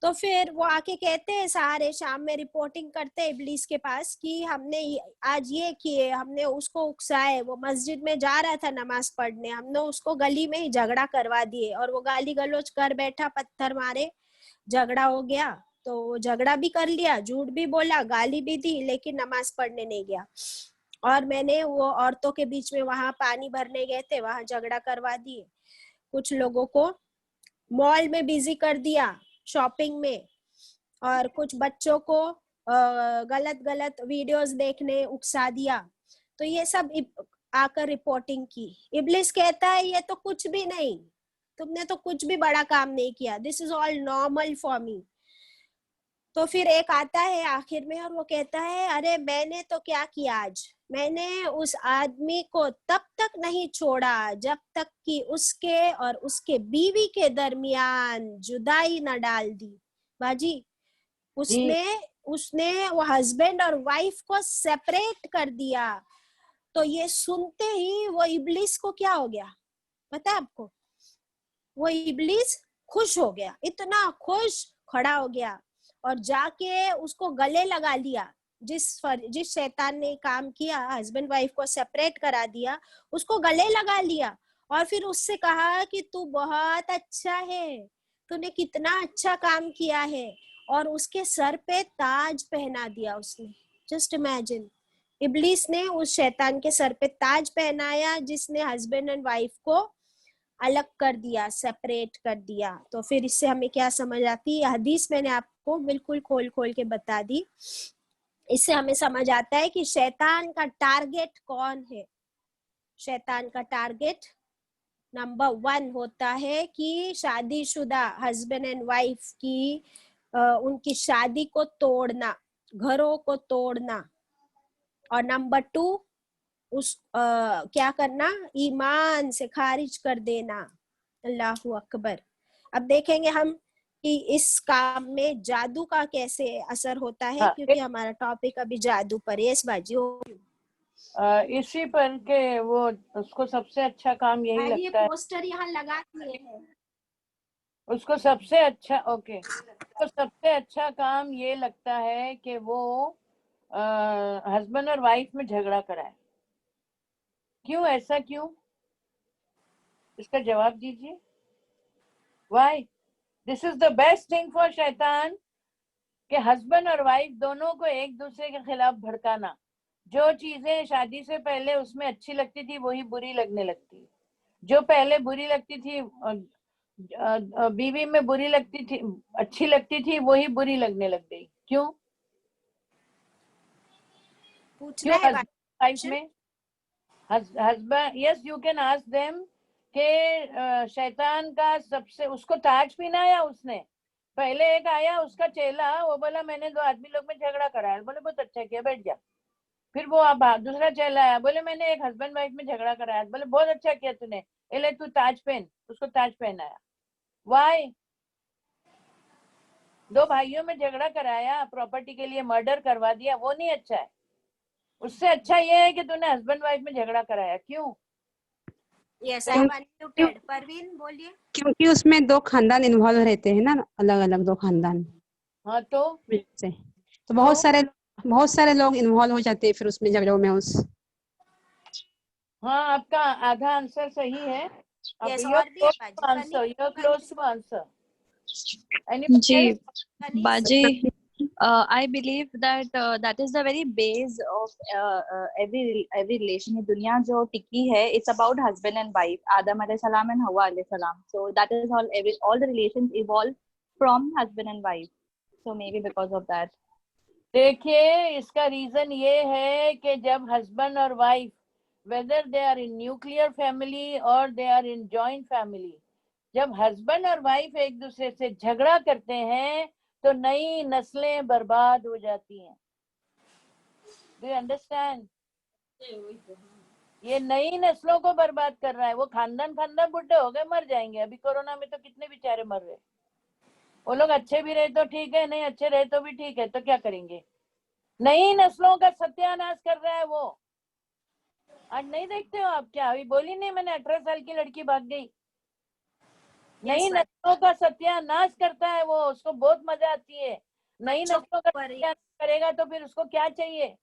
तो फिर वो आके कहते हैं, सारे शाम में रिपोर्टिंग करते हैं इब्लीस के पास कि हमने आज ये किए, हमने उसको उकसाए, वो मस्जिद में जा रहा था नमाज पढ़ने, हमने उसको गली में ही झगड़ा करवा दिए, और वो गाली गलौज कर बैठा, पत्थर मारे, झगड़ा हो गया। तो वो झगड़ा भी कर लिया, झूठ भी बोला, गाली भी दी, लेकिन नमाज पढ़ने नहीं गया। और मैंने वो औरतों के बीच में वहां पानी भरने गए थे, वहां झगड़ा करवा दिए, कुछ लोगों को मॉल में बिजी कर दिया शॉपिंग में, और कुछ बच्चों को गलत गलत वीडियोस देखने उकसा दिया। तो ये सब आकर रिपोर्टिंग की। इब्लिस कहता है ये तो कुछ भी नहीं, तुमने तो कुछ भी बड़ा काम नहीं किया, this is all normal for me. तो फिर एक आता है आखिर में और वो कहता है, अरे मैंने तो क्या किया आज, मैंने उस आदमी को तब तक नहीं छोड़ा जब तक कि उसके और उसके बीवी के दरमियान जुदाई न डाल दी। बाजी, उसने वो हस्बैंड और वाइफ को सेपरेट कर दिया। तो ये सुनते ही वो इब्लिस को क्या हो गया पता है आपको, वो इब्लिस खुश हो गया, इतना खुश, खड़ा हो गया और जाके उसको गले लगा लिया। जिस शैतान ने काम किया, हस्बैंड वाइफ को सेपरेट करा दिया, उसको गले लगा लिया और फिर उससे कहा कि तू बहुत अच्छा है, तूने कितना अच्छा काम किया है, और उसके सर पे ताज पहना दिया उसने। जस्ट इमेजिन, इब्लीस ने उस शैतान के सर पे ताज पहनाया जिसने हस्बैंड एंड वाइफ को अलग कर दिया, सेपरेट कर दिया। तो फिर इससे हमें क्या समझ आती है, हदीस मैंने आपको बिल्कुल खोल खोल के बता दी। इससे हमें समझ आता है कि शैतान का टारगेट कौन है। शैतान का टारगेट नंबर 1 होता है कि शादीशुदा हस्बैंड एंड वाइफ की उनकी शादी को तोड़ना, घरों को तोड़ना, और नंबर 2 क्या करना, ईमान से खारिज कर देना। अल्लाहु अकबर। अब देखेंगे हम कि इस काम में जादू का कैसे असर होता है, क्योंकि हमारा टॉपिक अभी जादू पर है। इस बाजी इसी पर के वो उसको सबसे अच्छा काम यही लगता है, पोस्टर यहाँ लगा दिए हैं, उसको सबसे अच्छा उसको सबसे अच्छा काम ये लगता है कि वो हस्बैंड और वाइफ में झगड़ा कराए। क्यों, ऐसा क्यों, इसका जवाब दीजिए। Why this is the best thing for शैतान, कि हस्बैंड और वाइफ दोनों को एक दूसरे के खिलाफ भड़काना। जो चीजें शादी से पहले उसमें अच्छी लगती थी वही बुरी लगने लगती, जो पहले बुरी लगती थी बीवी में बुरी लगती थी, अच्छी लगती थी, वही बुरी लगने लग गई। क्यों पूछना है वाइफ में husband, yes you can ask them के शैतान का सबसे, उसको ताज पहनाया उसने। पहले एक आया उसका चेला, वो बोला मैंने 2 आदमी लोग में झगड़ा कराया, बोले बहुत अच्छा किया, बैठ जा। फिर वो अब दूसरा चेला आया, बोले मैंने एक हस्बैंड वाइफ में झगड़ा कराया, बोले बहुत अच्छा किया तूने, ले तू ताज पहन, उसको ताज पहनाया। वाई 2 भाइयों में झगड़ा कराया, प्रॉपर्टी के लिए मर्डर करवा दिया, वो नहीं अच्छा है। उससे अच्छा ये है कि तूने हस्बैंड वाइफ में झगड़ा कराया। क्यों? Yes I am unmuted. Parveen बोलिए। क्योंकि उसमें 2 खानदान इन्वॉल्व रहते हैं ना, अलग अलग 2 खानदान। हाँ तो बहुत सारे लोग इन्वॉल्व हो जाते हैं फिर उसमें झगड़ों में। हाँ, आपका आधा आंसर सही है। yes, और भी answer, you are close to answer. जी बाजी, I believe that that is the very base of every relation. ये दुनिया जो टिकी है, it's about husband and wife, Adam alayhi salam and Hawa alayhi salam. So that is all the relations evolve from husband and wife. So maybe because of that. देखिए, इसका रीजन ये है कि जब हस्बैंड और wife whether they are in nuclear family or they are in joint family, जब हस्बैंड और वाइफ एक दूसरे से झगड़ा करते हैं तो नई नस्लें बर्बाद हो जाती हैं। Do you understand? ये नई नस्लों को बर्बाद कर रहा है। वो खानदान बुढ़े हो गए, मर जाएंगे। अभी कोरोना में तो कितने बेचारे मर रहे। वो लोग अच्छे भी रहे तो ठीक है, नहीं अच्छे रहे तो भी ठीक है, तो क्या करेंगे? नई नस्लों का सत्यानाश कर रहा है वो। आज नहीं देखते हो आप क्या? अभी बोली नहीं मैंने, 18 साल की लड़की भाग गई। नई नस्लों का सत्यानाश करता है वो, उसको बहुत मजा आती है। नई नस्लों का सत्यानाश करेगा तो फिर उसको क्या चाहिए?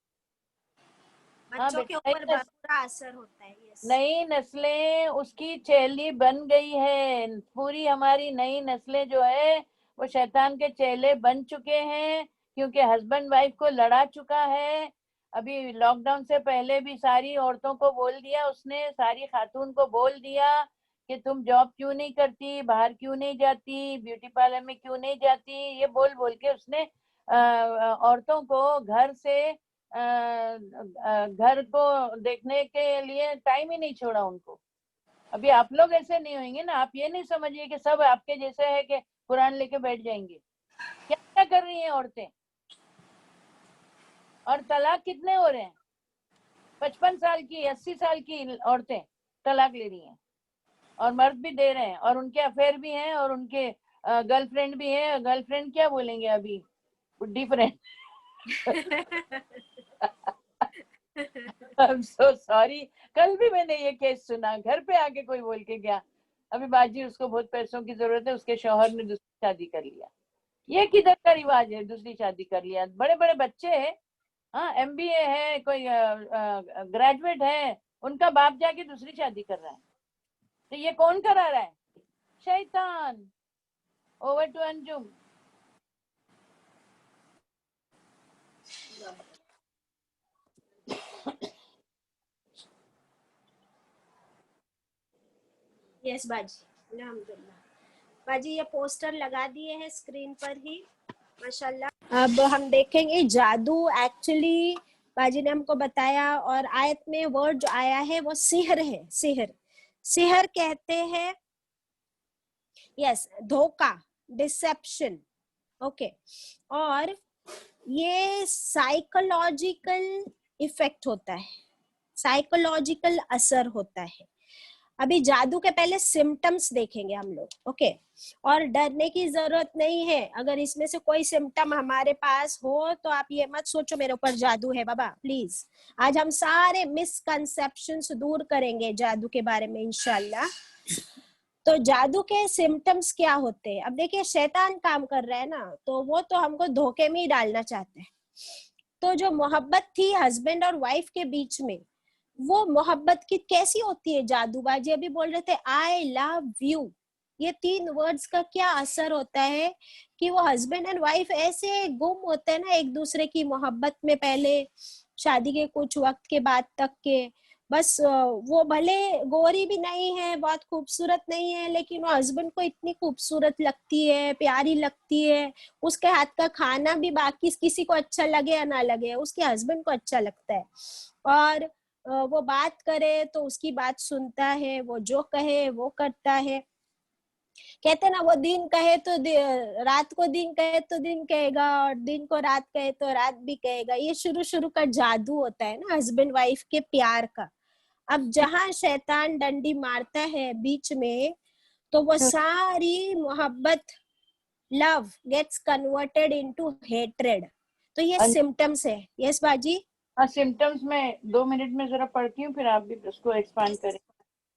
बच्चों के ऊपर बुरा असर होता है। नई नस्लें उसकी चेली बन गई है। पूरी हमारी नई नस्लें जो है वो शैतान के चेले बन चुके हैं, क्योंकि हस्बैंड वाइफ को लड़ा चुका है। अभी लॉकडाउन से पहले भी सारी औरतों को बोल दिया उसने, सारी खातून को बोल दिया कि तुम जॉब क्यों नहीं करती, बाहर क्यों नहीं जाती, ब्यूटी पार्लर में क्यों नहीं जाती। ये बोल बोल के उसने औरतों को घर से घर को देखने के लिए टाइम ही नहीं छोड़ा उनको। अभी आप लोग ऐसे नहीं होंगे ना। आप ये नहीं समझिए कि सब आपके जैसे है कि कुरान लेके बैठ जाएंगे। क्या क्या कर रही हैं औरतें? और तलाक कितने हो रहे हैं? 55 साल की 80 साल की औरतें तलाक ले रही हैं, और मर्द भी दे रहे हैं, और उनके अफेयर भी हैं, और उनके गर्लफ्रेंड भी है। गर्लफ्रेंड क्या बोलेंगे अभी, बुड्ढी फ्रेंड। I'm so sorry। कल भी मैंने ये केस सुना, घर पे आके कोई बोल के गया अभी बाजी उसको बहुत पैसों की जरूरत है, उसके शौहर ने दूसरी शादी कर लिया। ये किधर का रिवाज है, दूसरी शादी कर लिया? बड़े बड़े बच्चे हैं, हाँ MBA है, कोई ग्रेजुएट है, उनका बाप जाके दूसरी शादी कर रहा है। तो ये कौन करा रहा है? शैतान। Over to Anjum. यस बाजी, अल्हम्दुलिल्लाह। बाजी ये पोस्टर लगा दिए हैं स्क्रीन पर ही, माशाल्लाह। अब हम देखेंगे जादू। एक्चुअली बाजी ने हमको बताया, और आयत में वर्ड जो आया है वो सिहर है। सिहर, सिहर कहते हैं, यस, धोखा, डिसेप्शन। ओके, और ये साइकोलॉजिकल इफेक्ट होता है, साइकोलॉजिकल असर होता है। अभी जादू के पहले सिम्टम्स देखेंगे हम लोग। ओके, और डरने की जरूरत नहीं है। अगर इसमें से कोई सिम्टम हमारे पास हो तो आप ये मत सोचो मेरे ऊपर जादू है बाबा, प्लीज। आज हम सारे मिसकंसेप्शंस दूर करेंगे जादू के बारे में इंशाल्लाह। तो जादू के सिम्टम्स क्या होते हैं? अब देखिए, शैतान काम कर रहा है ना, तो वो तो हमको धोखे में ही डालना चाहते हैं। तो जो मोहब्बत थी हस्बैंड और वाइफ के बीच में, वो मोहब्बत की कैसी होती है? जादूबाजी अभी बोल रहे थे, आई लव यू, ये 3 वर्ड्स का क्या असर होता है कि वो हस्बैंड एंड वाइफ ऐसे गुम होते हैं ना एक दूसरे की मोहब्बत में, पहले शादी के कुछ वक्त के बाद तक के। बस वो भले गोरी भी नहीं है, बहुत खूबसूरत नहीं है, लेकिन वो हस्बैंड को इतनी खूबसूरत लगती है, प्यारी लगती है। उसके हाथ का खाना भी बाकी किसी को अच्छा लगे या ना लगे, उसके हस्बैंड को अच्छा लगता है। और वो बात करे तो उसकी बात सुनता है, वो जो कहे वो करता है। कहते ना, वो दिन कहे तो रात को दिन कहे तो दिन कहेगा, और दिन को रात कहे तो रात भी कहेगा। ये शुरू शुरू का जादू होता है ना हस्बैंड वाइफ के प्यार का। अब जहां शैतान डंडी मारता है बीच में, तो वो सारी मोहब्बत, love gets converted into hatred. तो ये सिम्टम्स है। यस बाजी। हाँ, सिम्टम्स में 2 मिनट में जरा पढ़ती हूँ, फिर आप भी उसको एक्सपांड करें।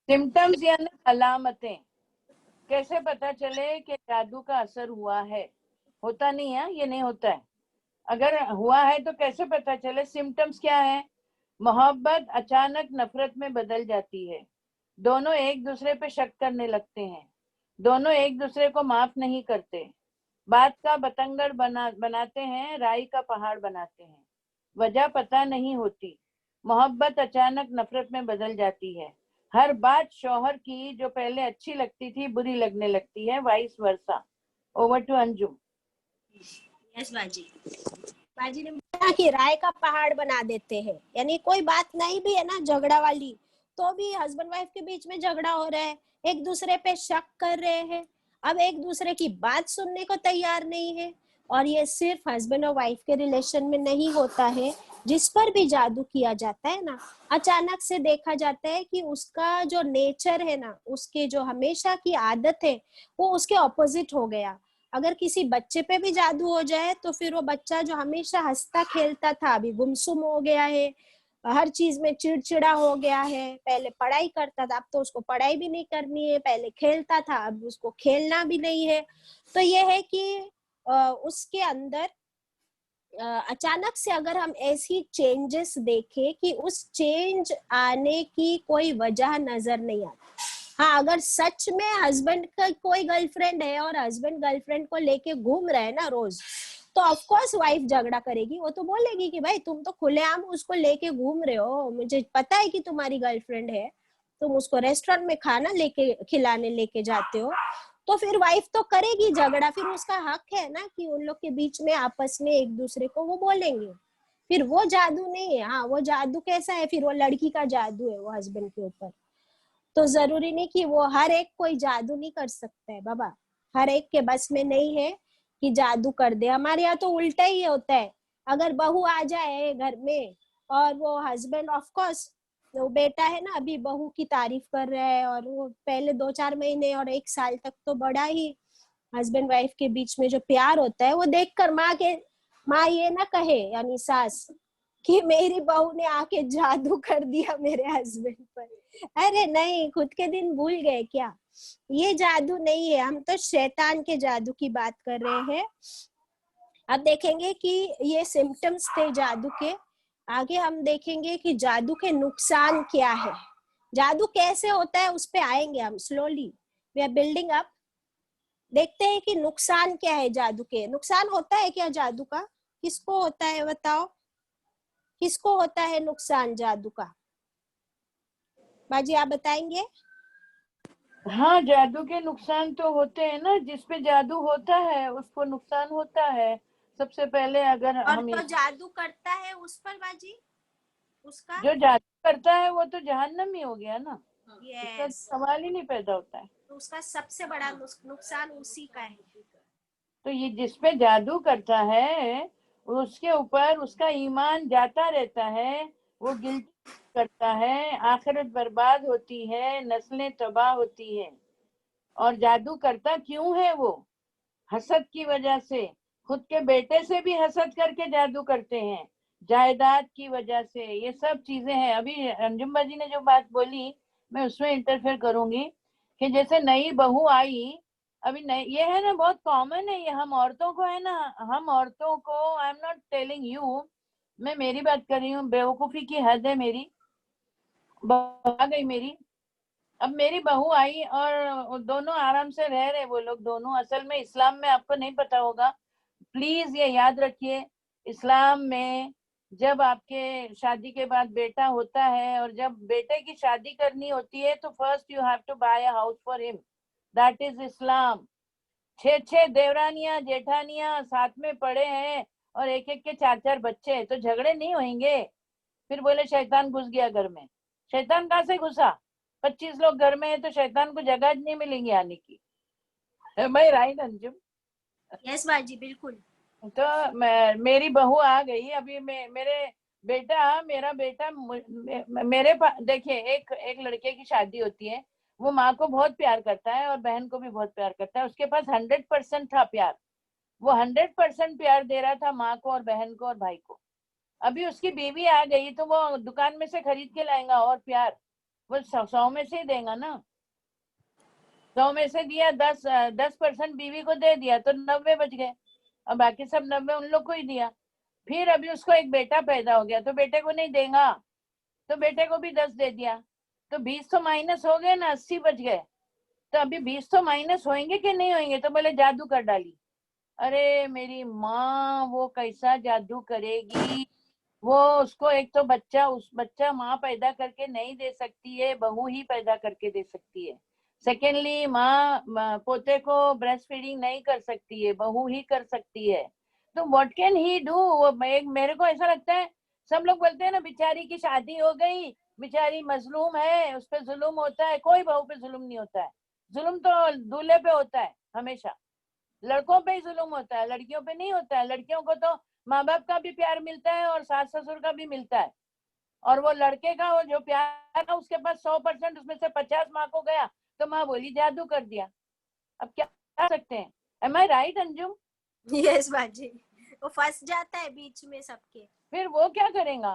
सिम्टम्स यानी अलामतें। कैसे पता चले कि जादू का असर हुआ है? होता नहीं है, ये नहीं होता है। अगर हुआ है तो कैसे पता चले? सिम्टम्स क्या है? मोहब्बत अचानक नफरत में बदल जाती है, दोनों एक दूसरे पे शक करने लगते हैं, दोनों एक दूसरे को माफ नहीं करते, बात का बतंगड़ बनाते हैं, राई का पहाड़ बनाते हैं, वजह पता नहीं होती, मोहब्बत अचानक नफरत में बदल जाती है, हर बात शौहर की जो पहले अच्छी लगती थी बुरी लगने लगती है, vice versa. Over to Anjum. Yes बाजी। बाजी ने बोला कि राय का पहाड़ बना देते हैं, यानी कोई बात नहीं भी है ना झगड़ा वाली, तो भी हस्बैंड वाइफ के बीच में झगड़ा हो रहा है, एक दूसरे पे शक कर रहे हैं, अब एक दूसरे की बात सुनने को तैयार नहीं है। और ये सिर्फ हस्बैंड और वाइफ के रिलेशन में नहीं होता है, जिस पर भी जादू किया जाता है ना, अचानक से देखा जाता है कि उसका जो नेचर है ना, उसके जो हमेशा की आदत है वो उसके ऑपोजिट हो गया। अगर किसी बच्चे पे भी जादू हो जाए तो फिर वो बच्चा जो हमेशा हंसता खेलता था अभी गुमसुम हो गया है, हर चीज में चिड़चिड़ा हो गया है। पहले पढ़ाई करता था, अब तो उसको पढ़ाई भी नहीं करनी है, पहले खेलता था अब उसको खेलना भी नहीं है। तो ये है कि उसके अंदर अचानक से अगर हम ऐसी चेंजेस देखें कि उस चेंज आने की कोई वजह नजर नहीं आती। हाँ, अगर सच में हस्बैंड का कोई गर्लफ्रेंड है और हस्बैंड गर्लफ्रेंड को लेके घूम रहे हैं ना रोज, तो ऑफ कोर्स वाइफ झगड़ा करेगी। वो तो बोलेगी कि भाई तुम तो खुलेआम उसको लेके घूम रहे हो, मुझे पता है कि तुम्हारी गर्लफ्रेंड है, तुम उसको रेस्टोरेंट में खाना लेके खिलाने लेके जाते हो। तो फिर वाइफ तो करेगी झगड़ा, फिर उसका हक है ना कि उन लोग के बीच में आपस में एक दूसरे को वो बोलेंगे। फिर वो जादू नहीं है। हाँ, वो जादू कैसा है, फिर वो लड़की का जादू है वो हस्बैंड के ऊपर। तो जरूरी नहीं कि वो हर एक कोई जादू नहीं कर सकता है बाबा, हर एक के बस में नहीं है कि जादू कर दे। हमारे यहाँ तो उल्टा ही होता है, अगर बहू आ जाए घर में और वो हस्बैंड ऑफ कोर्स वो बेटा है ना अभी बहू की तारीफ कर रहा है, और वो पहले 2-4 महीने और 1 साल तक तो बड़ा ही हस्बैंड वाइफ के बीच में जो प्यार होता है वो देखकर माँ ये ना कहे, यानी सास, कि मेरी बहू ने आके जादू कर दिया मेरे हस्बैंड पर। अरे नहीं, खुद के दिन भूल गए क्या? ये जादू नहीं है, हम तो शैतान के जादू की बात कर रहे हैं। अब देखेंगे कि ये सिम्टम्स थे जादू के, आगे हम देखेंगे कि जादू के नुकसान क्या है, जादू कैसे होता है उस पे आएंगे हम slowly, we are building up. देखते हैं कि नुकसान क्या है जादू के। नुकसान होता है क्या जादू का? किसको होता है बताओ, किसको होता है नुकसान जादू का? बाजी आप बताएंगे? हाँ, जादू के नुकसान तो होते हैं ना, जिसपे जादू होता है उसको नुकसान होता है। सबसे पहले अगर और हम तो जादू करता है उस पर बाजी, उसका जो जादू करता है वो तो जहन्नमी हो गया ना, इसका यस, सवाल ही नहीं पैदा होता है। तो उसका सबसे बड़ा नुकसान उसी का है। तो ये जिसपे जादू करता है उसके ऊपर उसका ईमान जाता रहता है, वो गिल्ट करता है, आखिरत बर्बाद होती है, नस्लें तबाह होती है। और जादू करता क्यों है वो? हसद की वजह से, खुद के बेटे से भी हसद करके जादू करते हैं, जायदाद की वजह से, ये सब चीजें हैं। अभी अंजुम बाजी ने जो बात बोली मैं उसमें इंटरफेयर करूंगी कि जैसे नई बहू आई, अभी नई ये है ना, बहुत कॉमन है ये, हम औरतों को है ना, हम औरतों को, I am not telling you, मैं मेरी बात कर रही हूँ, बेवकूफी की हद है मेरी, आ गई मेरी। अब मेरी बहू आई और दोनों आराम से रह रहे, वो लोग दोनों, असल में इस्लाम में आपको नहीं पता होगा, प्लीज ये याद रखिए, इस्लाम में जब आपके शादी के बाद बेटा होता है और जब बेटे की शादी करनी होती है तो first you have to buy a house for him, that is Islam. 6 देवरानियां जेठानियां साथ में पड़े हैं और एक एक के 4 बच्चे, तो झगड़े नहीं होंगे? फिर बोले शैतान घुस गया घर में। शैतान कहाँ से घुसा? 25 लोग घर में है तो शैतान को जगह नहीं मिलेंगी आने की। मैं राइट अंजुम? यस बाजी बिल्कुल। तो मेरी बहू आ गई अभी, मेरा बेटा मेरे पास, देखिए एक लड़के की शादी होती है, वो माँ को बहुत प्यार करता है और बहन को भी बहुत प्यार करता है, उसके पास 100% था प्यार, वो 100% प्यार दे रहा था माँ को और बहन को और भाई को। अभी उसकी बीवी आ गई तो वो दुकान में से खरीद के लाएगा और प्यार वो 100 में से ही देगा ना। 100 में से दिया, 10% बीवी को दे दिया तो 90 बच गए, और बाकी सब 90 उन लोग को ही दिया। फिर अभी उसको एक बेटा पैदा हो गया तो बेटे को नहीं देगा, तो बेटे को भी 10 दे दिया, तो 20 तो माइनस हो गए ना, 80 बच गए। तो अभी 20 तो माइनस होंगे कि नहीं होंगे? तो बोले जादू कर डाली। अरे मेरी माँ, वो कैसा जादू करेगी? वो उसको एक तो बच्चा माँ पैदा करके नहीं दे सकती है, बहू ही पैदा करके दे सकती है। सेकेंडली माँ पोते को ब्रेस्ट फीडिंग नहीं कर सकती है, बहू ही कर सकती है। तो व्हाट कैन ही डू? वो मेरे को ऐसा लगता है, सब लोग बोलते हैं ना बेचारी की शादी हो गई, बेचारी मजलूम है, उस पर जुल्म होता है। कोई बहू पे जुल्म नहीं होता है। जुल्म तो दूल्हे पे होता है हमेशा। लड़कों पे ही जुल्म होता है, लड़कियों पे नहीं होता है। लड़कियों को तो माँ बाप का भी प्यार मिलता है और सास ससुर का भी मिलता है। और वो लड़के का वो जो प्यार है उसके पास 100%, उसमें से 50 माँ को गया तो माँ बोली जादू कर दिया। अब क्या कर सकते हैं? एम आई राइट अंजुम? यस बाजी, वो फंस जाता है बीच में सबके। फिर वो क्या करेगा?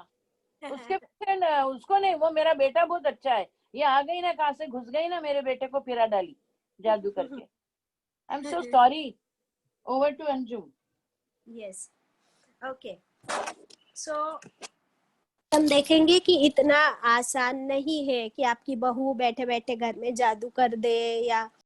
उसके उसको नहीं, वो मेरा बेटा बहुत अच्छा है, ये आ गई ना, कहाँ से घुस गई ना, मेरे बेटे को फिरा डाली जादू करके। I am so sorry. Over to Anjum. Yes, okay. So हम देखेंगे कि इतना आसान नहीं है कि आपकी बहू बैठे बैठे घर में जादू कर दे या